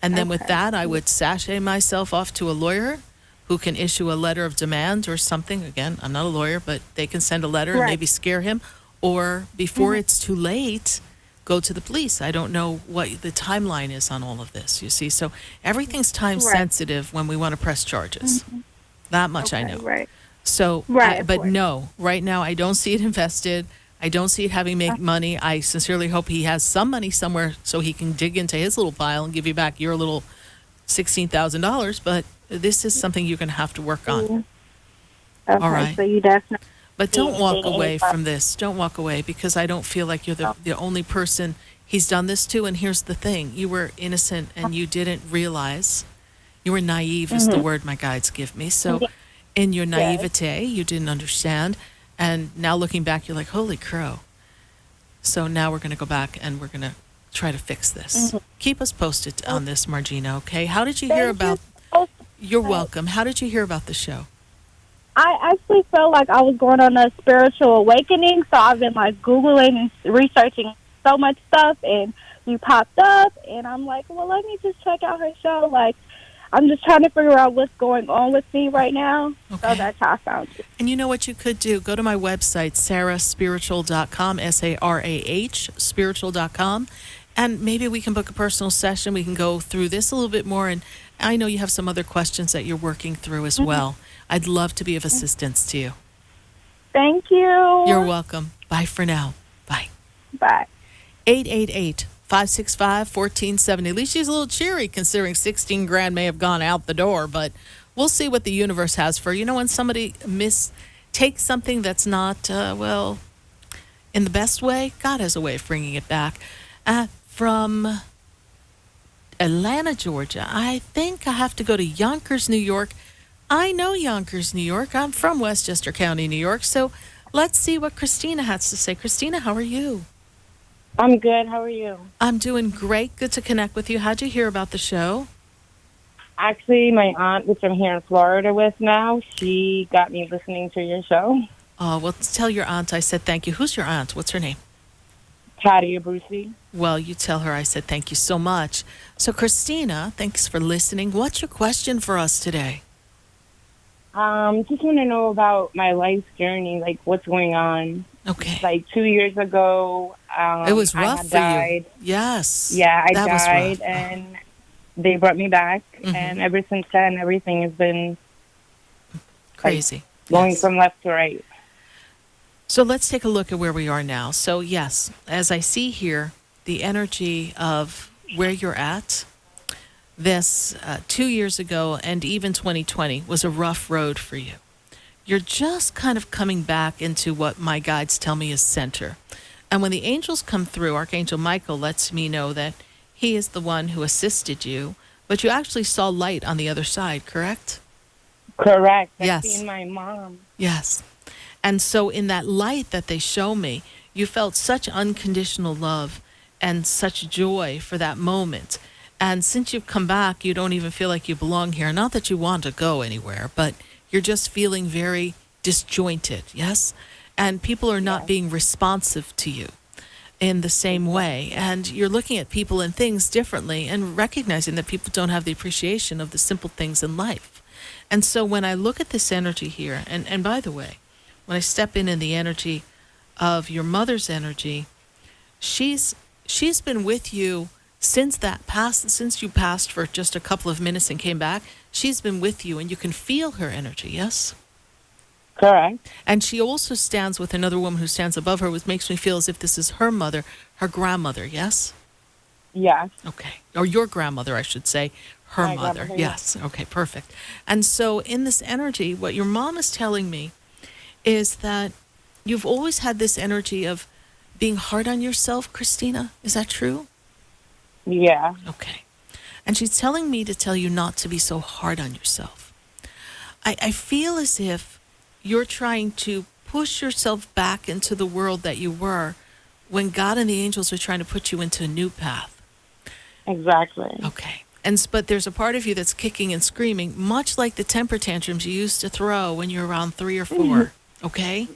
And then with that, I would sashay myself off to a lawyer who can issue a letter of demand or something. Again, I'm not a lawyer, but they can send a letter and maybe scare him. Or before it's too late, go to the police. I don't know what the timeline is on all of this, you see. So everything's time sensitive when we want to press charges. That much I know. Right. So, but no, right now I don't see it invested. I don't see it having make money. I sincerely hope he has some money somewhere so he can dig into his little pile and give you back your little $16,000. But this is something you're going to have to work on. Okay, all right. So you definitely. But don't walk away from this. Don't walk away, because I don't feel like you're the only person he's done this to. And here's the thing. You were innocent and you didn't realize. You were naive is the word my guides give me. So in your naivete, you didn't understand. And now looking back, you're like, holy crow. So now we're going to go back and we're going to try to fix this. Mhm. Keep us posted on this, Margina, okay? How did you hear about... You're welcome. How did you hear about the show? I actually felt like I was going on a spiritual awakening, so I've been like Googling and researching so much stuff, and you popped up, and I'm like, well, let me just check out her show. Like, I'm just trying to figure out what's going on with me right now. Okay. So that's how I found you. And you know what you could do? Go to my website, sarahspiritual.com, S-A-R-A-H, spiritual.com, and maybe we can book a personal session. We can go through this a little bit more, and I know you have some other questions that you're working through as well. I'd love to be of assistance to you. Thank you. You're welcome. Bye for now. Bye. Bye. 888-565-1470. At least she's a little cheery considering 16 grand may have gone out the door, but we'll see what the universe has for her. You know, when somebody takes something that's not, well, in the best way, God has a way of bringing it back. From Atlanta, Georgia, I think I have to go to Yonkers, New York. I know Yonkers, New York. I'm from Westchester County, New York. So let's see what Christina has to say. Christina, how are you? I'm good. How are you? I'm doing great. Good to connect with you. How'd you hear about the show? Actually, my aunt, which I'm here in Florida with now, she got me listening to your show. Oh, well, tell your aunt I said thank you. Who's your aunt? What's her name? Tadia Brucey. Well, you tell her I said thank you so much. So, Christina, thanks for listening. What's your question for us today? Just want to know about my life's journey, like what's going on. Okay. Like 2 years ago, it was rough I for died. you. Yes. Yeah, I that died, was rough. and they brought me back. Mm-hmm. And ever since then, everything has been crazy, going from left to right. So let's take a look at where we are now. So yes, as I see here, the energy of where you're at, this 2 years ago and even 2020 was a rough road for you. You're just kind of coming back into what my guides tell me is center. And when the angels come through, Archangel Michael lets me know that he is the one who assisted you, but you actually saw light on the other side, correct? Correct. I've Yes. seen my mom. Yes. And so in that light that they show me, you felt such unconditional love and such joy for that moment. And since you've come back, you don't even feel like you belong here. Not that you want to go anywhere, but you're just feeling very disjointed, yes? And people are not being responsive to you in the same way. And you're looking at people and things differently and recognizing that people don't have the appreciation of the simple things in life. And so when I look at this energy here, and by the way, when I step in the energy of your mother's energy, she's been with you since you passed for just a couple of minutes and came back. She's been with you, and you can feel her energy, yes? Correct. And she also stands with another woman who stands above her, which makes me feel as if this is her mother, her grandmother, yes? Yes. Okay. Or your grandmother, I should say. Her My mother. grandmother, Yes. Okay, perfect. And so in this energy, what your mom is telling me is that you've always had this energy of being hard on yourself, Christina. Is that true? Yeah. Okay. And she's telling me to tell you not to be so hard on yourself. I feel as if you're trying to push yourself back into the world that you were when God and the angels are trying to put you into a new path. Exactly. Okay. But there's a part of you that's kicking and screaming, much like the temper tantrums you used to throw when you were around 3 or 4. Okay?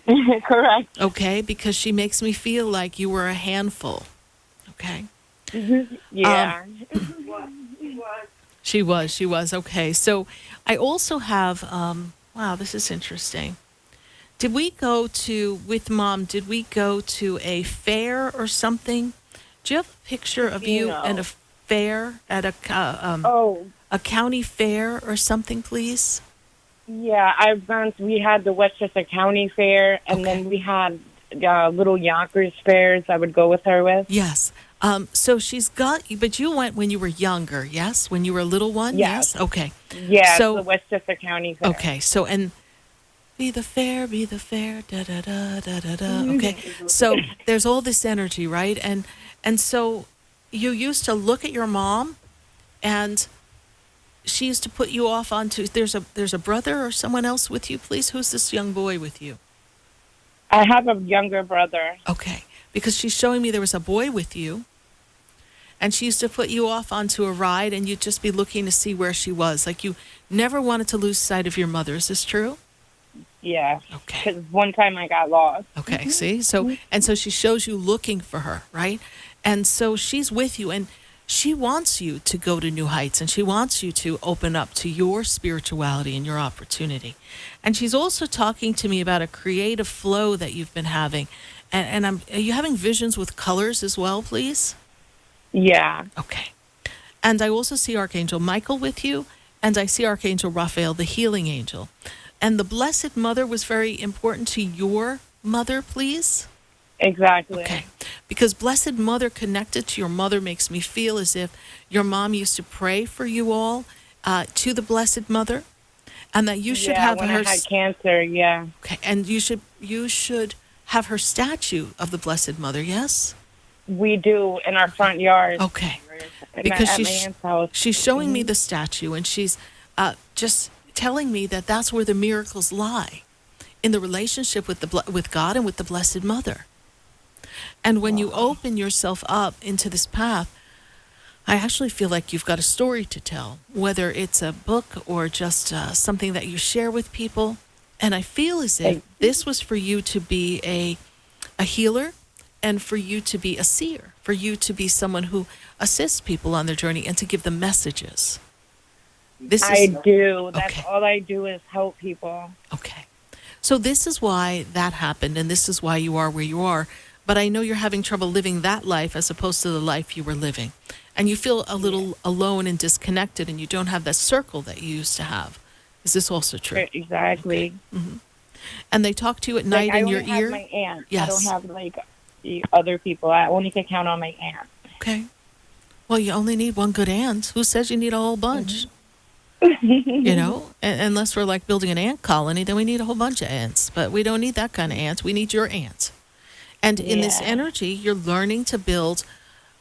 Correct. Okay, because she makes me feel like you were a handful. Okay? Yeah. She was. Okay. So I also have, wow, this is interesting. Did we go to a fair or something? Do you have a picture of you at a fair, at a county fair or something, please? Yeah, we had the Westchester County Fair, and then we had little Yonkers fairs I would go with her with. Yes. So she's got, but you went when you were younger, yes? When you were a little one? Yes. Okay. Yeah, so the Westchester County Fair. Okay, so, and be the fair, da da da da da da. Okay, so there's all this energy, right? And so you used to look at your mom, and she used to put you off onto. There's a brother or someone else with you, please. Who's this young boy with you? I have a younger brother. Okay. Because she's showing me there was a boy with you, and she used to put you off onto a ride, and you'd just be looking to see where she was. Like you never wanted to lose sight of your mother. Is this true? Yeah. Okay. Because one time I got lost. Okay, see? So she shows you looking for her, right? And so she's with you, and she wants you to go to new heights, and she wants you to open up to your spirituality and your opportunity. And she's also talking to me about a creative flow that you've been having. And are you having visions with colors as well, please? Yeah. Okay. And I also see Archangel Michael with you, and I see Archangel Raphael, the healing angel. And the Blessed Mother was very important to your mother, please? Exactly. Okay. Because Blessed Mother connected to your mother makes me feel as if your mom used to pray for you all to the Blessed Mother, and that you should have when her. I had cancer, yeah. Okay. And you should have her statue of the Blessed Mother, yes? We do in our front yard. Okay. Because she's showing me the statue, and she's just telling me that that's where the miracles lie, in the relationship with God and with the Blessed Mother. And when you open yourself up into this path, I actually feel like you've got a story to tell, whether it's a book or just something that you share with people. And I feel as if this was for you to be a healer, and for you to be a seer, for you to be someone who assists people on their journey and to give them messages. I do. That's all I do is help people. Okay. So this is why that happened, and this is why you are where you are. But I know you're having trouble living that life as opposed to the life you were living. And you feel a little alone and disconnected, and you don't have that circle that you used to have. Is this also true? Exactly. Okay. Mm-hmm. And they talk to you at night in your ear? I only have my aunt. Yes. I don't have, other people. I only can count on my aunt. Okay. Well, you only need one good aunt. Who says you need a whole bunch? Unless we're building an ant colony, then we need a whole bunch of ants. But we don't need that kind of ants. We need your ant. And in this energy, you're learning to build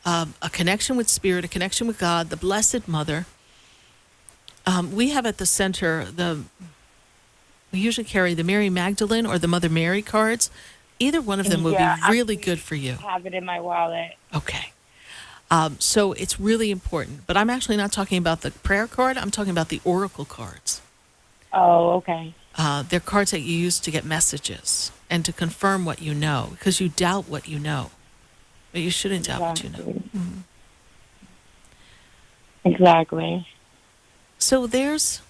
a connection with Spirit, a connection with God, the Blessed Mother. We have at the center, we usually carry the Mary Magdalene or the Mother Mary cards. Either one of them would be really good for you. I have it in my wallet. Okay. So it's really important. But I'm actually not talking about the prayer card. I'm talking about the oracle cards. Oh, okay. They're cards that you use to get messages and to confirm what you know, because you doubt what you know. But you shouldn't doubt what you know. Mm-hmm. Exactly. So there's...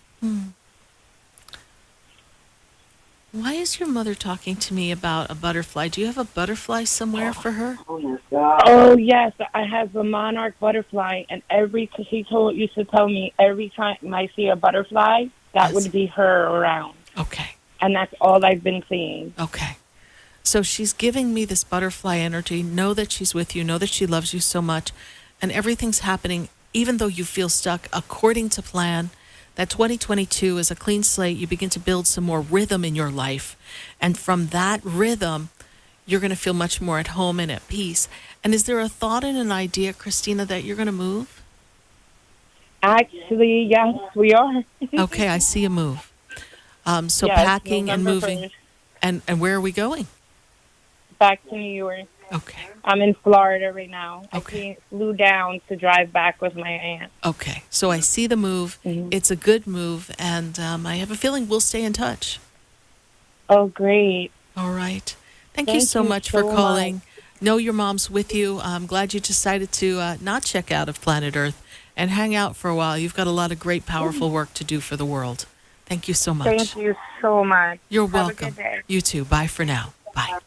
Why is your mother talking to me about a butterfly? Do you have a butterfly somewhere for her? Oh, yes. I have a monarch butterfly, and she used to tell me every time I see a butterfly, that would be her around. Okay. And that's all I've been seeing. Okay. So she's giving me this butterfly energy. Know that she's with you. Know that she loves you so much. And everything's happening, even though you feel stuck, according to plan. That 2022 is a clean slate. You begin to build some more rhythm in your life. And from that rhythm, you're going to feel much more at home and at peace. And is there a thought and an idea, Christina, that you're going to move? Actually, yes, we are. Okay, I see a move. So yes, packing and November moving. 1st. And where are we going? Back to New York. Okay. I'm in Florida right now. Okay. I flew down to drive back with my aunt. Okay. So I see the move. Mm-hmm. It's a good move, and I have a feeling we'll stay in touch. Oh, great. All right. Thank you so much for calling. Know your mom's with you. I'm glad you decided to not check out of planet Earth and hang out for a while. You've got a lot of great, powerful work to do for the world. Thank you so much. Thank you so much. You're Have welcome. A good day. You too. Bye for now. Bye.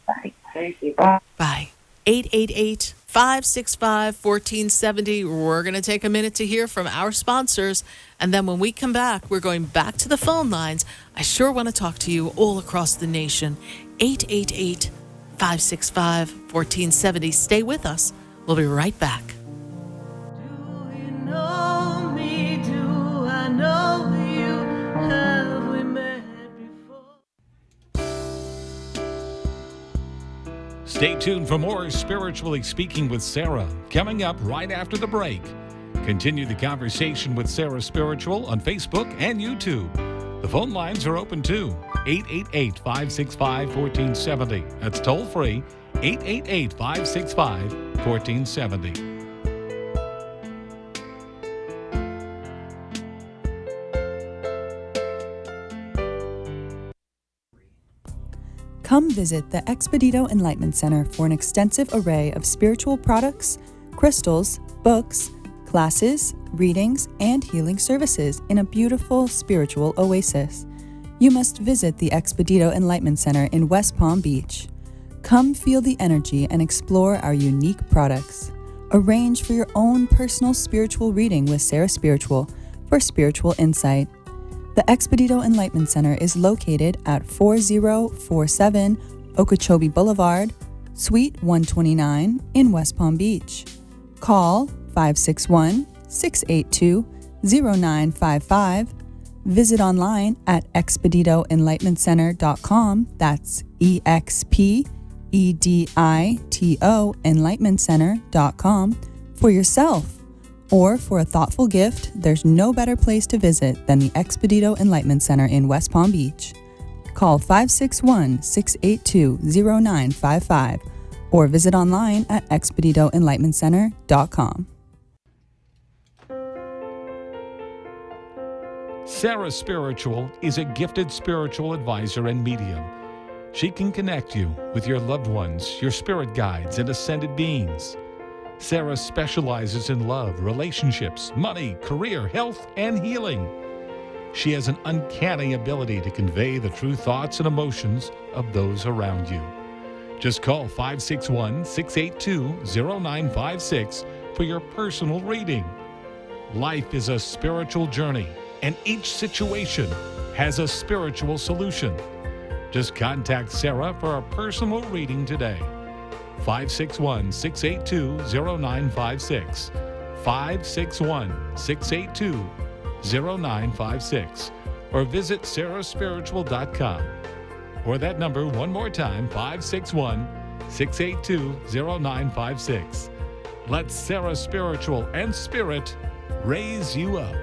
Bye. Thank you. Bye. Bye. 888-565-1470. We're going to take a minute to hear from our sponsors. And then when we come back, we're going back to the phone lines. I sure want to talk to you all across the nation. 888-565-1470. Stay with us. We'll be right back. Do you know me? Do I know you? Have we met before? Stay tuned for more Spiritually Speaking with Sarah, coming up right after the break. Continue the conversation with Sarah Spiritual on Facebook and YouTube. The phone lines are open too. 888-565-1470. That's toll free. 888-565-1470. Come visit the Expedito Enlightenment Center for an extensive array of spiritual products, crystals, books, classes, readings, and healing services in a beautiful spiritual oasis. You must visit the Expedito Enlightenment Center in West Palm Beach. Come feel the energy and explore our unique products. Arrange for your own personal spiritual reading with Sarah Spiritual for spiritual insight. The Expedito Enlightenment Center is located at 4047 Okeechobee Boulevard, Suite 129 in West Palm Beach. Call 561-682-0955. Visit online at expeditoenlightenmentcenter.com. That's EXPEDITO enlightenmentcenter.com for yourself. Or for a thoughtful gift, there's no better place to visit than the Expedito Enlightenment Center in West Palm Beach. Call 561-682-0955 or visit online at expeditoenlightenmentcenter.com. Sarah Spiritual is a gifted spiritual advisor and medium. She can connect you with your loved ones, your spirit guides, and ascended beings. Sarah specializes in love, relationships, money, career, health, and healing. She has an uncanny ability to convey the true thoughts and emotions of those around you. Just call 561-682-0956 for your personal reading. Life is a spiritual journey, and each situation has a spiritual solution. Just contact Sarah for a personal reading today. 561-682-0956. 561-682-0956. Or visit sarahspiritual.com. Or that number one more time, 561-682-0956. Let Sarah Spiritual and Spirit raise you up.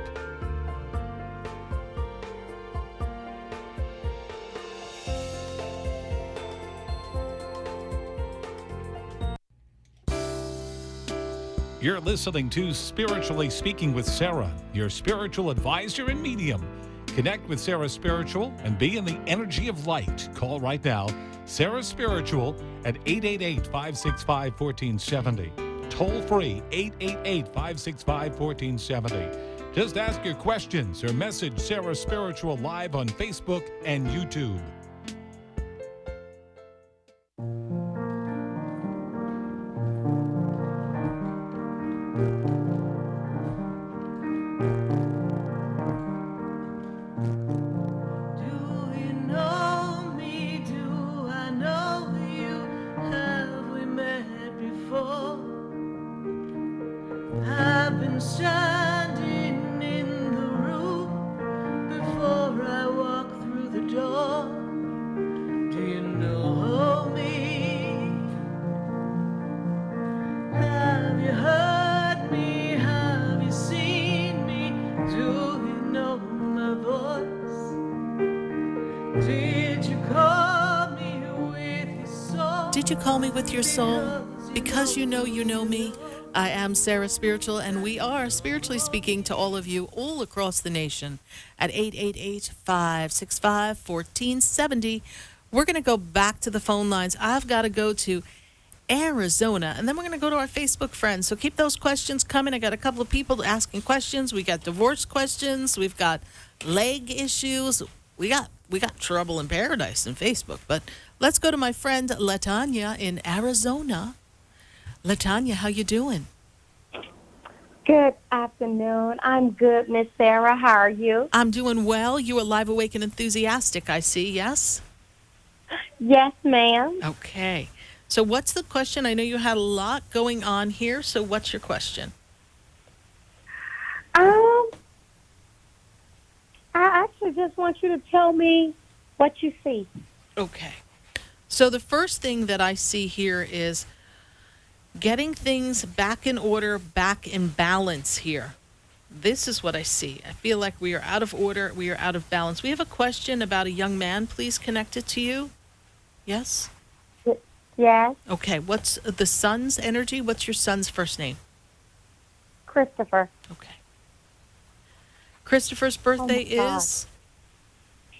You're listening to Spiritually Speaking with Sarah, your spiritual advisor and medium. Connect with Sarah Spiritual and be in the energy of light. Call right now, Sarah Spiritual at 888-565-1470. Toll free, 888-565-1470. Just ask your questions or message Sarah Spiritual live on Facebook and YouTube. Standing in the room before I walk through the door. Do you know me? Have you heard me? Have you seen me? Do you know my voice? Did you call me with your soul? Did you call me with your soul? Because you know me. I am Sarah Spiritual, and we are spiritually speaking to all of you all across the nation at 888-565-1470. We're going to go back to the phone lines. I've got to go to Arizona, and then we're going to go to our Facebook friends. So keep those questions coming. I got a couple of people asking questions. We got divorce questions. We've got leg issues. We got trouble in paradise in Facebook. But let's go to my friend Latanya in Arizona. Latanya, how you doing? Good afternoon. I'm good, Miss Sarah. How are you? I'm doing well. You are live, awake, and enthusiastic, I see, yes? Yes, ma'am. Okay. So what's the question? I know you had a lot going on here, so what's your question? I actually just want you to tell me what you see. Okay. So the first thing that I see here is getting things back in order, back in balance here. This is what I see. I feel like we are out of order. We are out of balance. We have a question about a young man. Please connect it to you. Yes? Yes. Okay. What's the son's energy? What's your son's first name? Christopher. Okay. Christopher's birthday is?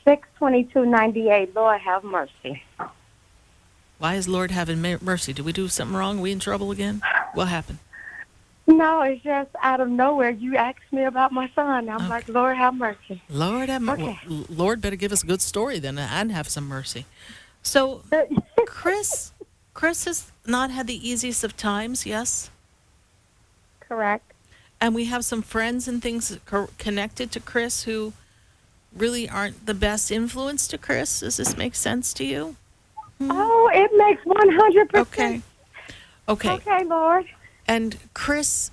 6/22/98. Lord have mercy. Why is Lord having mercy? Did we do something wrong? Are we in trouble again? What happened? No, it's just out of nowhere. You asked me about my son. I'm like, Lord have mercy. Lord have mercy. Okay. Well, Lord better give us a good story then and have some mercy. So, Chris has not had the easiest of times, yes? Correct. And we have some friends and things connected to Chris who really aren't the best influence to Chris. Does this make sense to you? Oh, it makes 100%. Okay. Okay, Lord. And Chris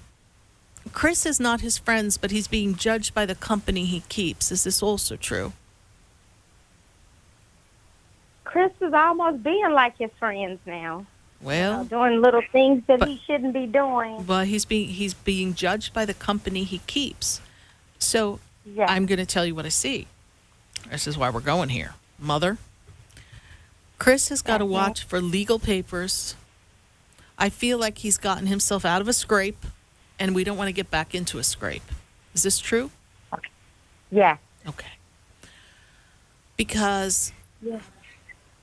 is not his friends, but he's being judged by the company he keeps. Is this also true? Chris is almost being like his friends now. Well, doing little things that he shouldn't be doing. Well, he's being judged by the company he keeps. So I'm going to tell you what I see. This is why we're going here. Mother, Chris has got to watch for legal papers. I feel like he's gotten himself out of a scrape, and we don't want to get back into a scrape. Is this true? Okay. Yeah. Okay. Because Yeah.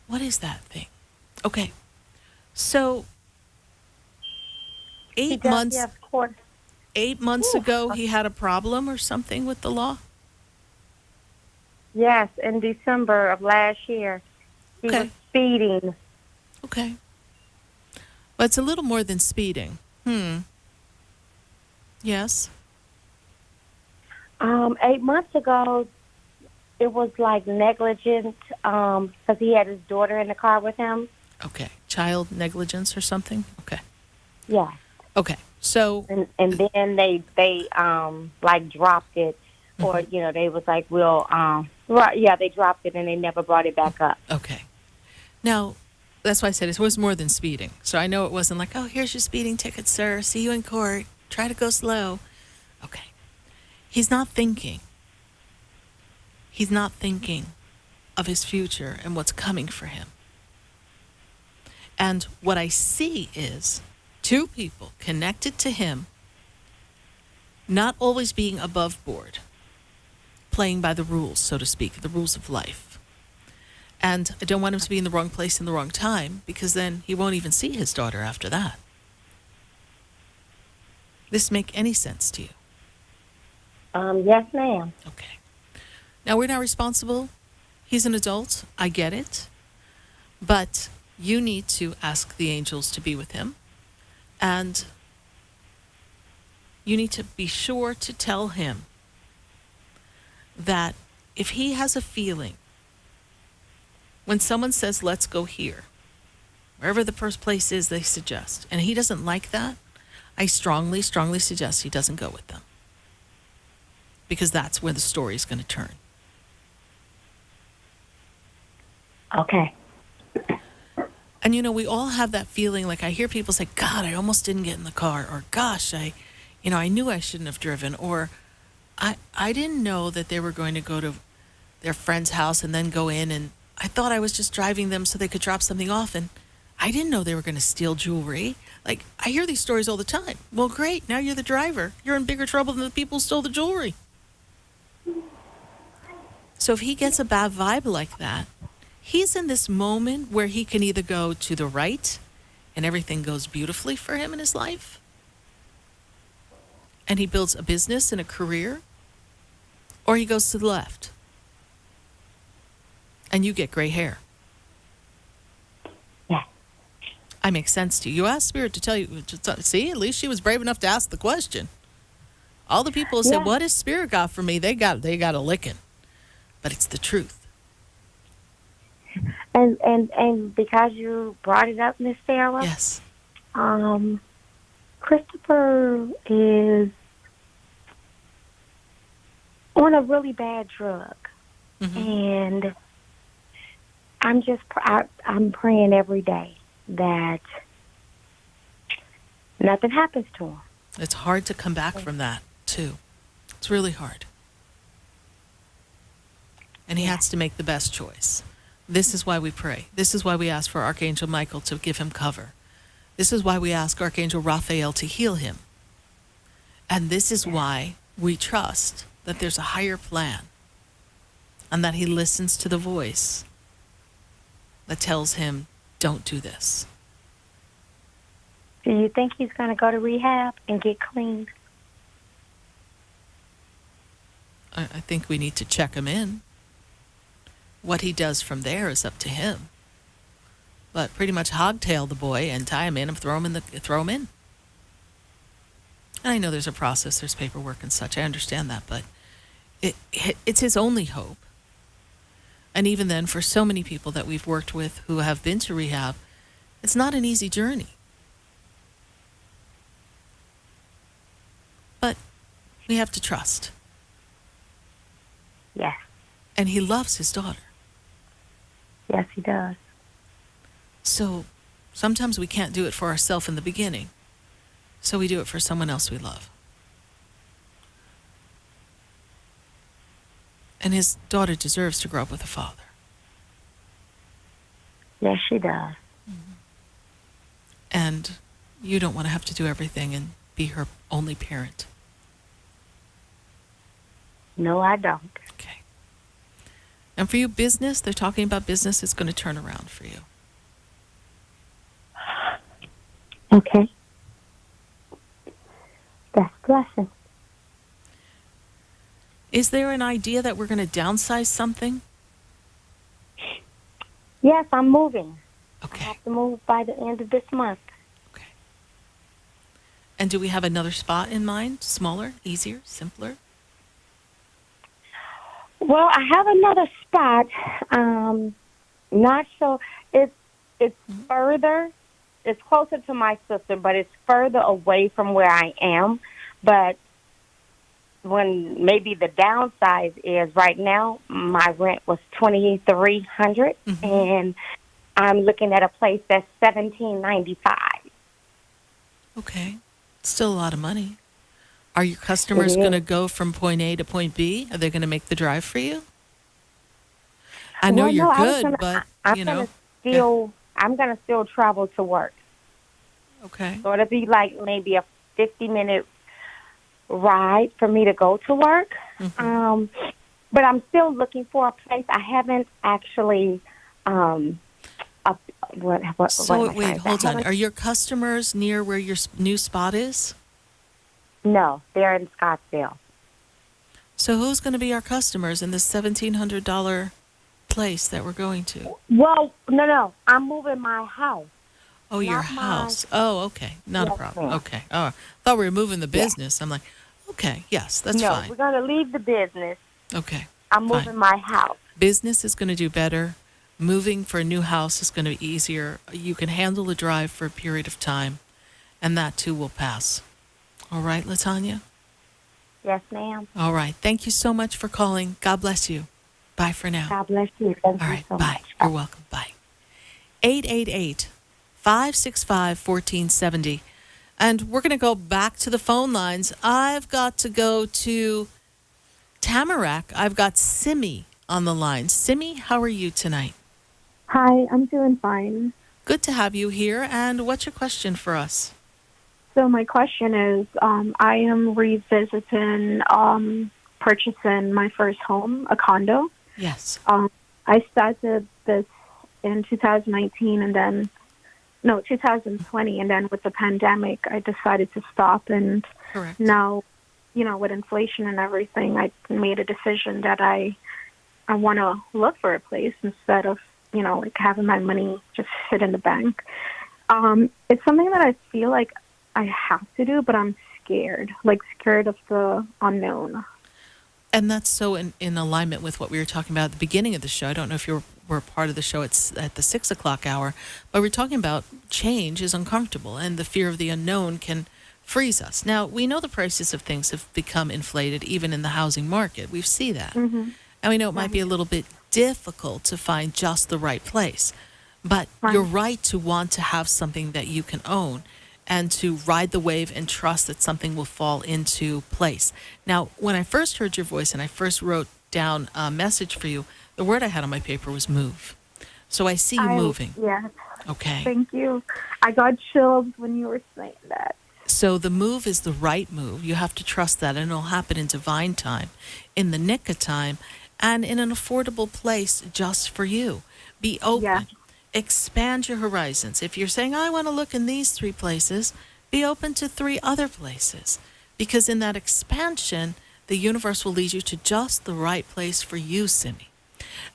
what is that thing? Okay. So 8 months 8 months ago he had a problem or something with the law? Yes, in December of last year. He was speeding. Okay. But it's a little more than speeding. Yes. 8 months ago, it was like negligent because he had his daughter in the car with him. Okay. Child negligence or something? Okay. Yeah. Okay. So. And then they like dropped it, or they was like, they dropped it and they never brought it back up. Okay. Now, that's why I said it was more than speeding. So I know it wasn't like, oh, here's your speeding ticket, sir. See you in court. Try to go slow. Okay. He's not thinking. He's not thinking of his future and what's coming for him. And what I see is two people connected to him not always being above board, playing by the rules, so to speak, the rules of life. And I don't want him to be in the wrong place in the wrong time, because then he won't even see his daughter after that. This make any sense to you? Yes, ma'am. Okay. Now, we're not responsible. He's an adult. I get it. But you need to ask the angels to be with him. And you need to be sure to tell him that if he has a feeling, when someone says, let's go here, wherever the first place is they suggest, and he doesn't like that, I strongly, strongly suggest he doesn't go with them. Because that's where the story is going to turn. Okay. And we all have that feeling, like I hear people say, God, I almost didn't get in the car, or gosh, I knew I shouldn't have driven, or I didn't know that they were going to go to their friend's house and then go in, and I thought I was just driving them so they could drop something off, and I didn't know they were going to steal jewelry. Like, I hear these stories all the time. Well, great, now you're the driver. You're in bigger trouble than the people who stole the jewelry. So if he gets a bad vibe like that, he's in this moment where he can either go to the right and everything goes beautifully for him in his life, and he builds a business and a career, or he goes to the left and you get gray hair. Yeah. I make sense to you. You asked Spirit to tell you. See, at least she was brave enough to ask the question. All the people who said, what has Spirit got for me? They got a licking. But it's the truth. And because you brought it up, Miss Sarah. Yes. Christopher is on a really bad drug. Mm-hmm. And I'm praying every day that nothing happens to him. It's hard to come back from that, too. It's really hard. And he has to make the best choice. This is why we pray. This is why we ask for Archangel Michael to give him cover. This is why we ask Archangel Raphael to heal him. And this is why we trust that there's a higher plan and that he listens to the voice that tells him, don't do this. Do you think he's going to go to rehab and get clean? I think we need to check him in. What he does from there is up to him. But pretty much hogtail the boy and tie him in and throw him in. And I know there's a process, there's paperwork and such. I understand that, but it's his only hope. And even then, for so many people that we've worked with who have been to rehab, it's not an easy journey. But we have to trust. Yes. And he loves his daughter. Yes, he does. So sometimes we can't do it for ourselves in the beginning. So we do it for someone else we love. And his daughter deserves to grow up with a father. Yes, she does. Mm-hmm. And you don't want to have to do everything and be her only parent. No, I don't. Okay. And for you, business, they're talking about business is going to turn around for you. Okay. That's a blessing. Is there an idea that we're going to downsize something? Yes, I'm moving. Okay. I have to move by the end of this month. Okay. And do we have another spot in mind? Smaller, easier, simpler? Well, I have another spot. Not so. It's further. It's closer to my sister, but it's further away from where I am. But when maybe the downside is right now, my rent was $2,300, and I'm looking at a place that's $1,795. Okay, still a lot of money. Are your customers going to go from point A to point B? Are they going to make the drive for you? I know you're good, but you know, I'm going to still travel to work. Okay. So it'll be like maybe a 50-minute ride for me to go to work. But I'm still looking for a place. I haven't actually. Wait, hold on. Are your customers near where your new spot is? No, they're in Scottsdale. So who's going to be our customers in this $1,700 place that we're going to? Well, no. I'm moving my house. Oh, your house. Oh, okay. Not a problem. Okay. Oh, I thought we were moving the business. I'm like, okay, yes, that's fine. No, we're going to leave the business. Okay. I'm moving my house. Business is going to do better. Moving for a new house is going to be easier. You can handle the drive for a period of time, and that too will pass. All right, LaTanya? Yes, ma'am. All right. Thank you so much for calling. God bless you. Bye for now. God bless you. All right, bye. You're welcome. Bye. 888-565-1470. And we're going to go back to the phone lines. I've got to go to Tamarack. I've got Simi on the line. Simi, how are you tonight? Hi, I'm doing fine. Good to have you here. And what's your question for us? So my question is, I am revisiting purchasing my first home, a condo. Yes. I started this in 2019 and then, 2020. And then with the pandemic, I decided to stop. And Correct. Now, with inflation and everything, I made a decision that I want to look for a place instead of, having my money just sit in the bank. It's something that I feel like I have to do, but I'm scared of the unknown. And that's so in alignment with what we were talking about at the beginning of the show. I don't know if you were part of the show. It's at the 6 o'clock hour, but we're talking about change is uncomfortable and the fear of the unknown can freeze us. Now, we know the prices of things have become inflated even in the housing market. We see that. Mm-hmm. And we know it might be a little bit difficult to find just the right place. But you're right to want to have something that you can own. and to ride the wave and trust that something will fall into place. Now, when I first heard your voice and I first wrote down a message for you, the word I had on my paper was move. So I see you moving. Yeah. Okay. Thank you. I got chills when you were saying that. So the move is the right move. You have to trust that, and it'll happen in divine time, in the nick of time, and in an affordable place just for you. Be open. Yeah. Expand your horizons. If you're saying, I want to look in these 3 places, be open to 3 other places. Because in that expansion, the universe will lead you to just the right place for you, Simi.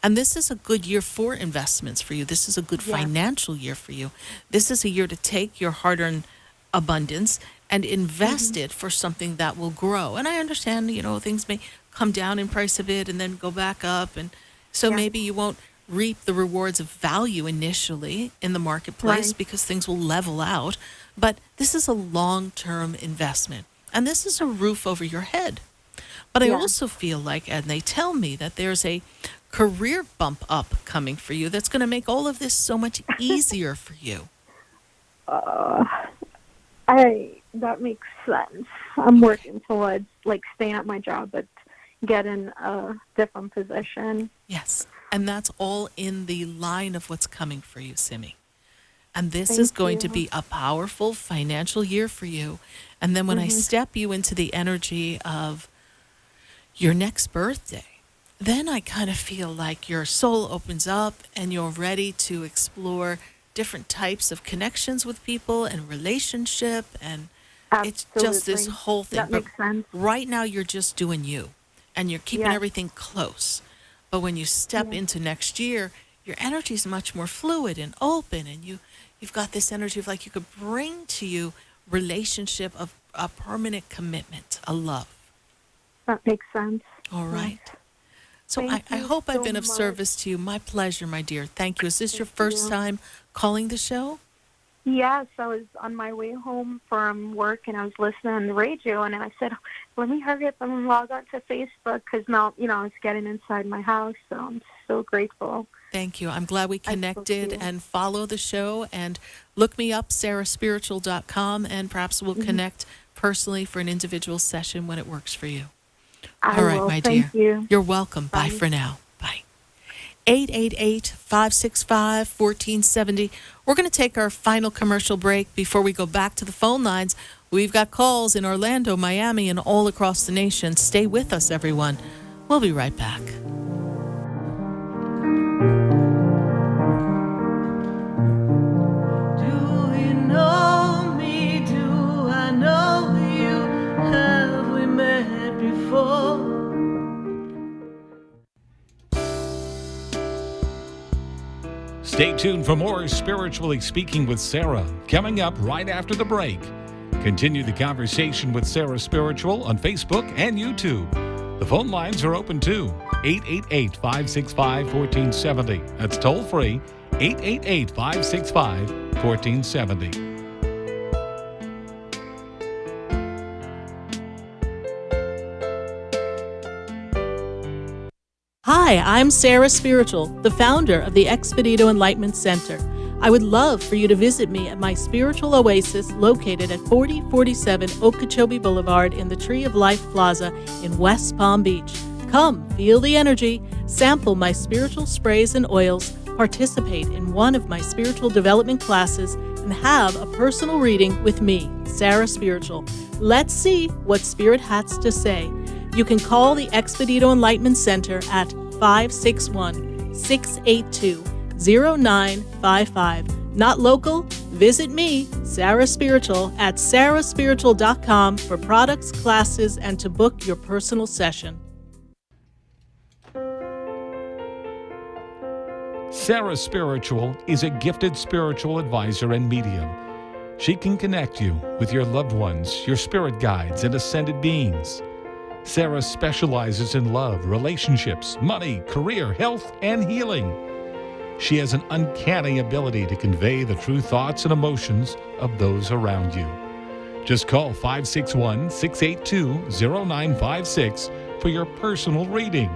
And this is a good year for investments for you. This is a good financial year for you. This is a year to take your hard-earned abundance and invest it for something that will grow. And I understand, things may come down in price a bit and then go back up. And so maybe you won't reap the rewards of value initially in the marketplace because things will level out. But this is a long-term investment. And this is a roof over your head. But I also feel like, and they tell me that there's a career bump up coming for you that's going to make all of this so much easier for you. That makes sense. I'm working towards staying at my job, but getting a different position. Yes, and that's all in the line of what's coming for you, Simi. And this is going to be a powerful financial year for you. And then when I step you into the energy of your next birthday, then I kind of feel like your soul opens up and you're ready to explore different types of connections with people and relationship, and it's just this whole thing. That makes sense. Right now you're just doing you and you're keeping everything close. But when you step into next year, your energy is much more fluid and open, and you've got this energy of you could bring to you relationship of a permanent commitment, a love. That makes sense. All right. So I hope I've been of service to you. My pleasure, my dear. Thank you. Is this your first time calling the show? Yes, I was on my way home from work, and I was listening on the radio, and I said, let me hurry up and log on to Facebook, because now, it's getting inside my house, so I'm so grateful. Thank you. I'm glad we connected, and follow the show, and look me up, sarahspiritual.com, and perhaps we'll connect personally for an individual session when it works for you. All right, my dear. Thank you. You're welcome. Bye for now. Bye. 888-565-1470. We're going to take our final commercial break before we go back to the phone lines. We've got calls in Orlando, Miami, and all across the nation. Stay with us, everyone. We'll be right back. Do you know me? Do I know you? Have we met before? Stay tuned for more Spiritually Speaking with Sarah, coming up right after the break. Continue the conversation with Sarah Spiritual on Facebook and YouTube. The phone lines are open too. 888-565-1470. That's toll free. 888-565-1470. Hi, I'm Sarah Spiritual, the founder of the Expedito Enlightenment Center. I would love for you to visit me at my spiritual oasis located at 4047 Okeechobee Boulevard in the Tree of Life Plaza in West Palm Beach. Come, feel the energy, sample my spiritual sprays and oils, participate in one of my spiritual development classes, and have a personal reading with me, Sarah Spiritual. Let's see what Spirit has to say. You can call the Expedito Enlightenment Center at 561-682-0955. Not local? Visit me, Sarah Spiritual, at sarahspiritual.com for products, classes, and to book your personal session. Sarah Spiritual is a gifted spiritual advisor and medium. She can connect you with your loved ones, your spirit guides, and ascended beings. Sarah specializes in love, relationships, money, career, health, and healing. She has an uncanny ability to convey the true thoughts and emotions of those around you. Just call 561-682-0956 for your personal reading.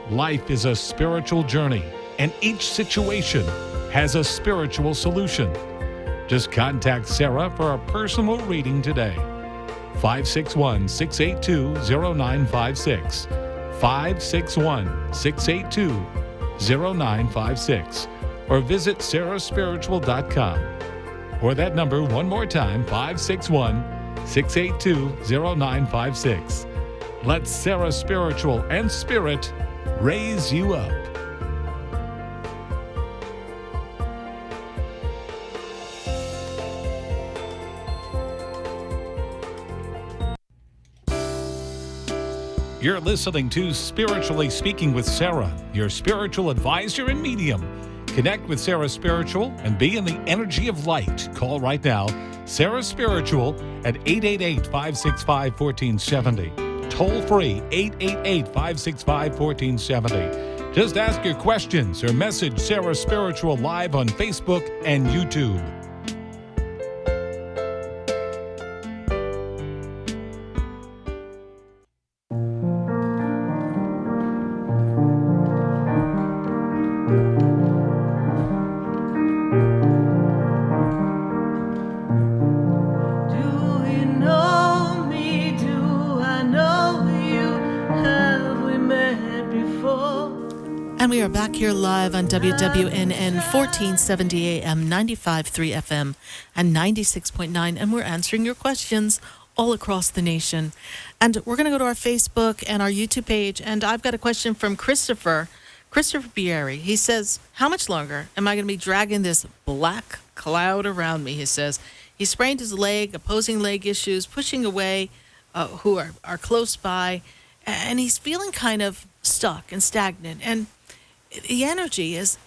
Life is a spiritual journey, and each situation has a spiritual solution. Just contact Sarah for a personal reading today. 561-682-0956. 561-682-0956. Or visit sarahspiritual.com. Or that number one more time, 561-682-0956. Let Sarah Spiritual and Spirit raise you up. You're listening to Spiritually Speaking with Sarah, your spiritual advisor and medium. Connect with Sarah Spiritual and be in the energy of light. Call right now, Sarah Spiritual at 888-565-1470. Toll free, 888-565-1470. Just ask your questions or message Sarah Spiritual live on Facebook and YouTube. We are back here live on WWNN 1470 AM, 95.3 FM, and 96.9, and we're answering your questions all across the nation. And we're going to go to our Facebook and our YouTube page, and I've got a question from Christopher Bieri. He says, how much longer am I going to be dragging this black cloud around me? He says he sprained his leg, opposing leg issues, pushing away who are close by, and he's feeling kind of stuck and stagnant. And the energy is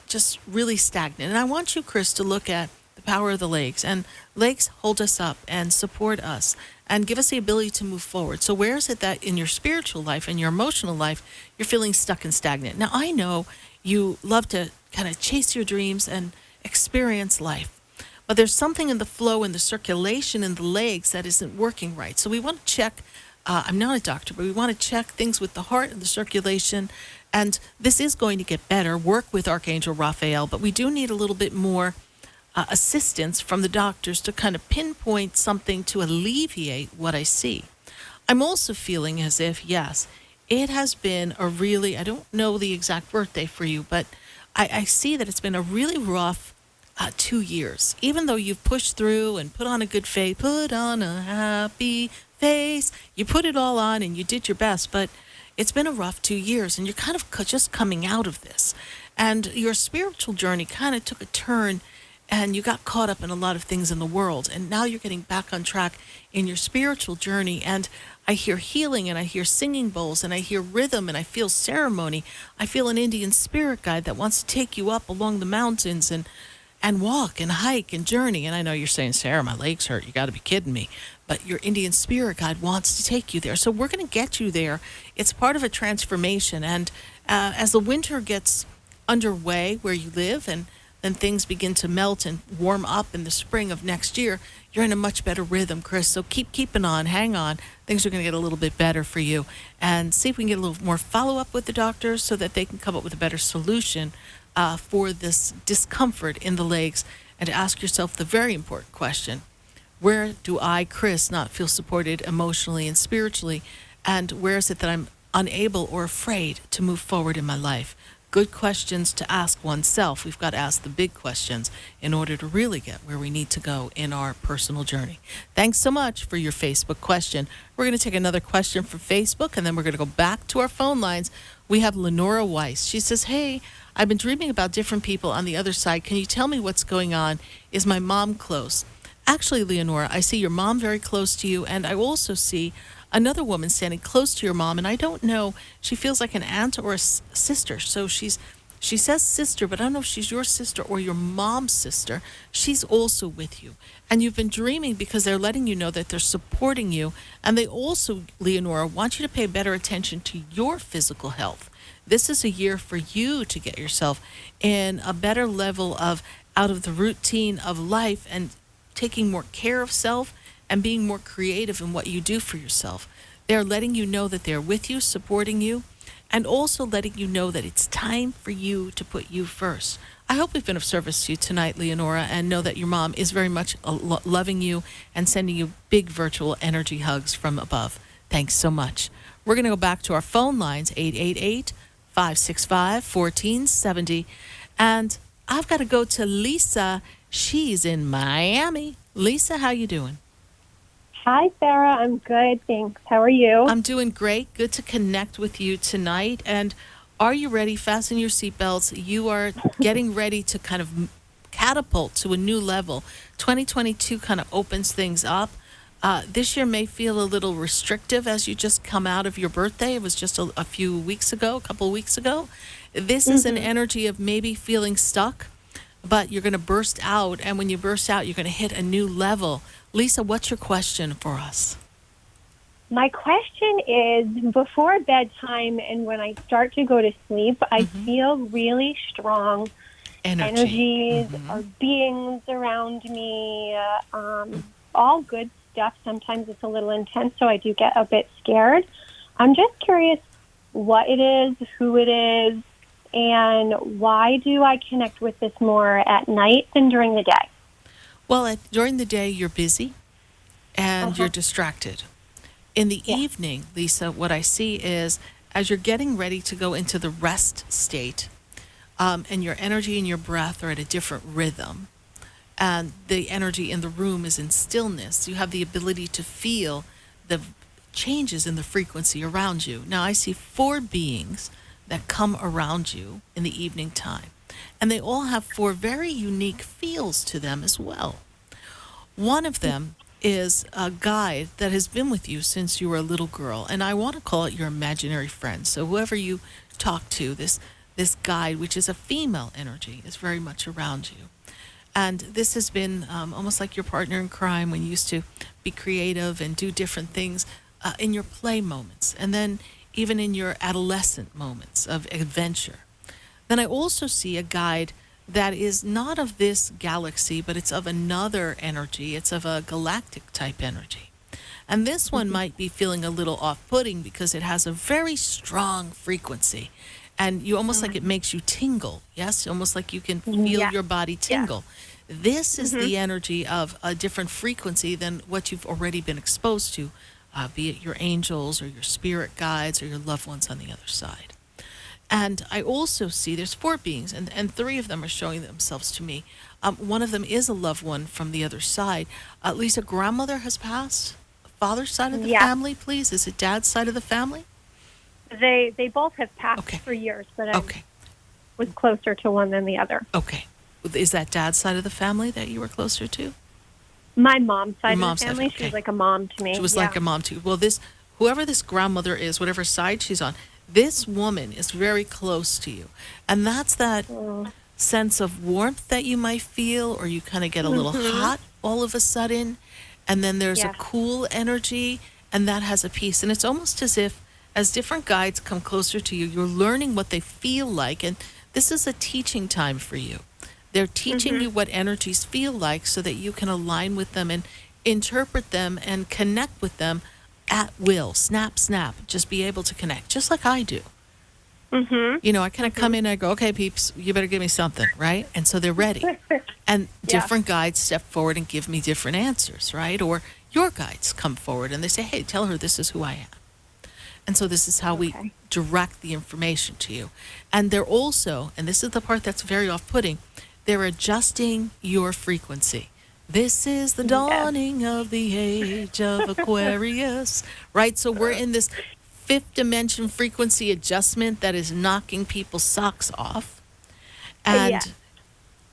just really stagnant. And I want you, Chris, to look at the power of the legs. And legs hold us up and support us and give us the ability to move forward. So where is it that in your spiritual life and your emotional life, you're feeling stuck and stagnant? Now, I know you love to kind of chase your dreams and experience life. But there's something in the flow and the circulation in the legs that isn't working right. So we want to check. I'm not a doctor, but we want to check things with the heart and the circulation. And this is going to get better. Work with Archangel Raphael, but we do need a little bit more assistance from the doctors to kind of pinpoint something to alleviate what I see. I'm also feeling as if, yes, it has been a really, I don't know the exact birthday for you, but I see that it's been a really rough 2 years. Even though you've pushed through and put on a good face, put on a happy face, you put it all on and you did your best, but it's been a rough 2 years, and you're kind of just coming out of this. And your spiritual journey kind of took a turn, and you got caught up in a lot of things in the world. And now you're getting back on track in your spiritual journey. And I hear healing, and I hear singing bowls, and I hear rhythm, and I feel ceremony. I feel an Indian spirit guide that wants to take you up along the mountains and walk and hike and journey. And I know you're saying, Sarah, my legs hurt. You got to be kidding me. But your Indian spirit guide wants to take you there. So we're going to get you there. It's part of a transformation. And as the winter gets underway where you live, and then things begin to melt and warm up in the spring of next year, you're in a much better rhythm, Chris. So keep keeping on. Hang on. Things are going to get a little bit better for you. And see if we can get a little more follow-up with the doctors so that they can come up with a better solution for this discomfort in the legs. And to ask yourself the very important question, where do I, Chris, not feel supported emotionally and spiritually? And where is it that I'm unable or afraid to move forward in my life? Good questions to ask oneself. We've got to ask the big questions in order to really get where we need to go in our personal journey. Thanks so much for your Facebook question. We're going to take another question from Facebook, and then we're going to go back to our phone lines. We have Lenora Weiss. She says, hey, I've been dreaming about different people on the other side. Can you tell me what's going on? Is my mom close? Actually, Leonora, I see your mom very close to you, and I also see another woman standing close to your mom, and I don't know, she feels like an aunt or a sister. So she says sister, but I don't know if she's your sister or your mom's sister. She's also with you. And you've been dreaming because they're letting you know that they're supporting you. And they also, Leonora, want you to pay better attention to your physical health. This is a year for you to get yourself in a better level of out of the routine of life and taking more care of self and being more creative in what you do for yourself. They're letting you know that they're with you, supporting you, and also letting you know that it's time for you to put you first. I hope we've been of service to you tonight, Leonora, and know that your mom is very much loving you and sending you big virtual energy hugs from above. Thanks so much. We're going to go back to our phone lines, 888-565-1470. And I've got to go to Lisa. She's in Miami. Lisa, how you doing? Hi, Sarah. I'm good, thanks. How are you? I'm doing great. Good to connect with you tonight. And are you ready? Fasten your seatbelts. You are getting ready to kind of catapult to a new level. 2022 kind of opens things up. This year may feel a little restrictive as you just come out of your birthday. It was just a couple of weeks ago. This is an energy of maybe feeling stuck, but you're going to burst out. And when you burst out, you're going to hit a new level. Lisa, what's your question for us? My question is, before bedtime and when I start to go to sleep, I feel really strong energies or beings around me, all good stuff. Sometimes it's a little intense, so I do get a bit scared. I'm just curious what it is, who it is, and why do I connect with this more at night than during the day? Well, during the day, you're busy and you're distracted. In the evening, Lisa, what I see is as you're getting ready to go into the rest state, and your energy and your breath are at a different rhythm, and the energy in the room is in stillness, you have the ability to feel the changes in the frequency around you. Now, I see 4 beings that come around you in the evening time, and they all have 4 very unique feels to them as well. One of them is a guide that has been with you since you were a little girl, and I want to call it your imaginary friend. So whoever you talk to, this guide, which is a female energy, is very much around you. And this has been almost like your partner in crime when you used to be creative and do different things in your play moments, and then even in your adolescent moments of adventure. Then I also see a guide that is not of this galaxy, but it's of another energy. It's of a galactic type energy. And this one might be feeling a little off-putting because it has a very strong frequency. And you almost like it makes you tingle. Yes, almost like you can feel your body tingle. Yeah. This is the energy of a different frequency than what you've already been exposed to, be it your angels or your spirit guides or your loved ones on the other side. And I also see there's 4 beings, and 3 of them are showing themselves to me. One of them is a loved one from the other side. Lisa, grandmother has passed? Father's side of the family, please? Is it dad's side of the family? They both have passed for years, but I was closer to one than the other. Okay. Is that dad's side of the family that you were closer to? My mom's side of the family. She was like a mom to me. She was like a mom to you. Well, whoever this grandmother is, whatever side she's on, this woman is very close to you. And that's that sense of warmth that you might feel, or you kind of get a little hot all of a sudden. And then there's a cool energy, and that has a peace. And it's almost as if, as different guides come closer to you, you're learning what they feel like. And this is a teaching time for you. They're teaching you what energies feel like so that you can align with them and interpret them and connect with them at will. Snap, snap. Just be able to connect, just like I do. You know, I kind of come in and I go, okay, peeps, you better give me something, right? And so they're ready. And different guides step forward and give me different answers, right? Or your guides come forward and they say, hey, tell her this is who I am. And so this is how we direct the information to you. And they're also, and this is the part that's very off-putting, they're adjusting your frequency. This is the dawning of the age of Aquarius, right? So we're in this 5th dimension frequency adjustment that is knocking people's socks off. And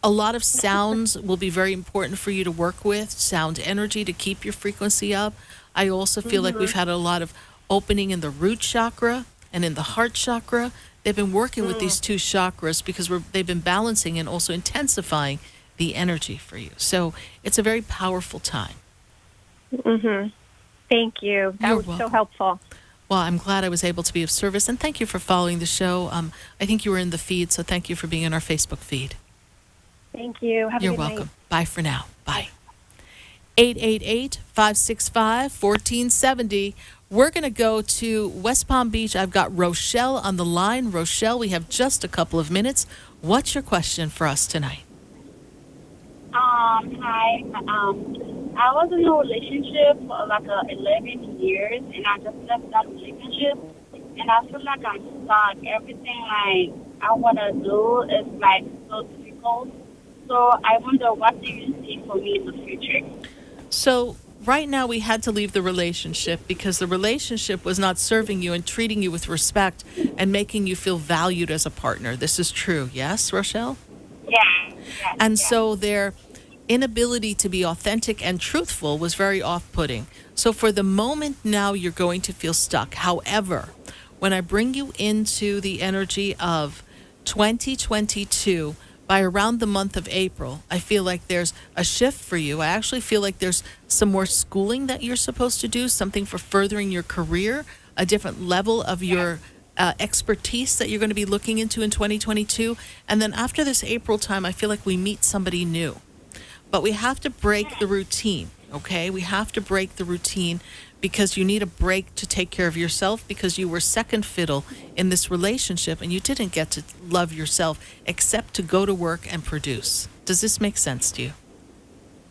a lot of sounds will be very important for you to work with, sound energy to keep your frequency up. I also feel like we've had a lot of opening in the root chakra and in the heart chakra. They've been working with these 2 chakras because they've been balancing and also intensifying the energy for you. So it's a very powerful time. Thank you. That was so helpful. Well, I'm glad I was able to be of service, and thank you for following the show. I think you were in the feed, so thank you for being in our Facebook feed. Thank you. Have a You're good welcome. night. Bye for now. Bye. 888-565-1470. We're going to go to West Palm Beach. I've got Rochelle on the line. Rochelle, we have just a couple of minutes. What's your question for us tonight? Hi. I was in a relationship for like 11 years, and I just left that relationship, and I feel like I'm stuck. Everything like I want to do is like so difficult. So I wonder, what do you see for me in the future? So right now we had to leave the relationship because the relationship was not serving you and treating you with respect and making you feel valued as a partner. This is true. Yes, Rochelle? Yeah. And so their inability to be authentic and truthful was very off-putting. So for the moment now, you're going to feel stuck. However, when I bring you into the energy of 2022, by around the month of April, I feel like there's a shift for you. I actually feel like there's some more schooling that you're supposed to do, something for furthering your career, a different level of your expertise that you're going to be looking into in 2022. And then after this April time, I feel like we meet somebody new. But we have to break the routine, okay? We have to break the routine because you need a break to take care of yourself because you were second fiddle in this relationship and you didn't get to love yourself except to go to work and produce. Does this make sense to you?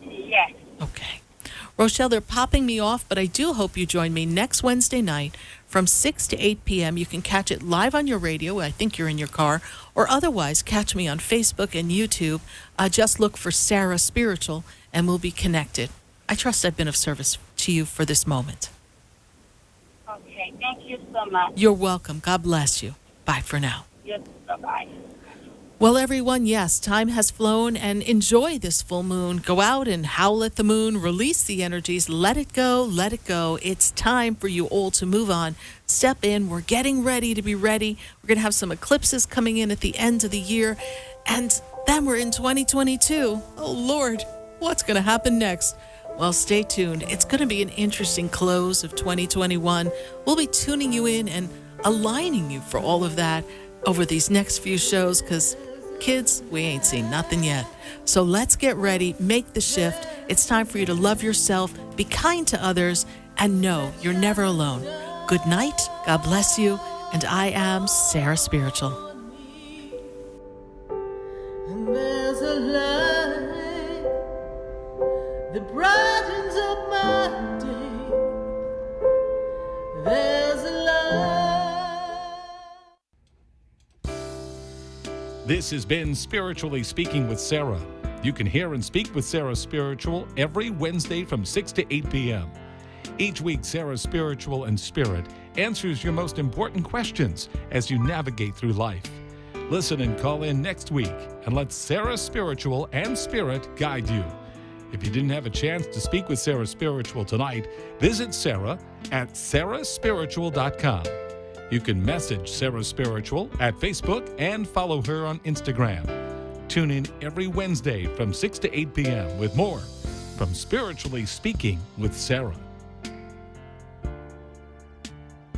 Yes. Okay. Rochelle, they're popping me off, but I do hope you join me next Wednesday night from 6 to 8 p.m. You can catch it live on your radio. I think you're in your car. Or otherwise, catch me on Facebook and YouTube. Just look for Sarah Spiritual, and we'll be connected. I trust I've been of service to you for this moment. Okay. Thank you so much. You're welcome. God bless you. Bye for now. Yes. Bye-bye. Well, everyone, yes, time has flown, and enjoy this full moon. Go out and howl at the moon, release the energies, let it go, let it go. It's time for you all to move on. Step in. We're getting ready to be ready. We're going to have some eclipses coming in at the end of the year, and then we're in 2022. Oh, Lord, what's going to happen next? Well, stay tuned. It's going to be an interesting close of 2021. We'll be tuning you in and aligning you for all of that over these next few shows because kids, we ain't seen nothing yet. So let's get ready, make the shift. It's time for you to love yourself, be kind to others, and know you're never alone. Good night, God bless you, and I am Sarah Spiritual. And there's a light that brightens up my day. There's a light. This has been Spiritually Speaking with Sarah. You can hear and speak with Sarah Spiritual every Wednesday from 6 to 8 p.m. Each week, Sarah Spiritual and Spirit answers your most important questions as you navigate through life. Listen and call in next week and let Sarah Spiritual and Spirit guide you. If you didn't have a chance to speak with Sarah Spiritual tonight, visit Sarah at sarahspiritual.com. You can message Sarah Spiritual at Facebook and follow her on Instagram. Tune in every Wednesday from 6 to 8 p.m. with more from Spiritually Speaking with Sarah.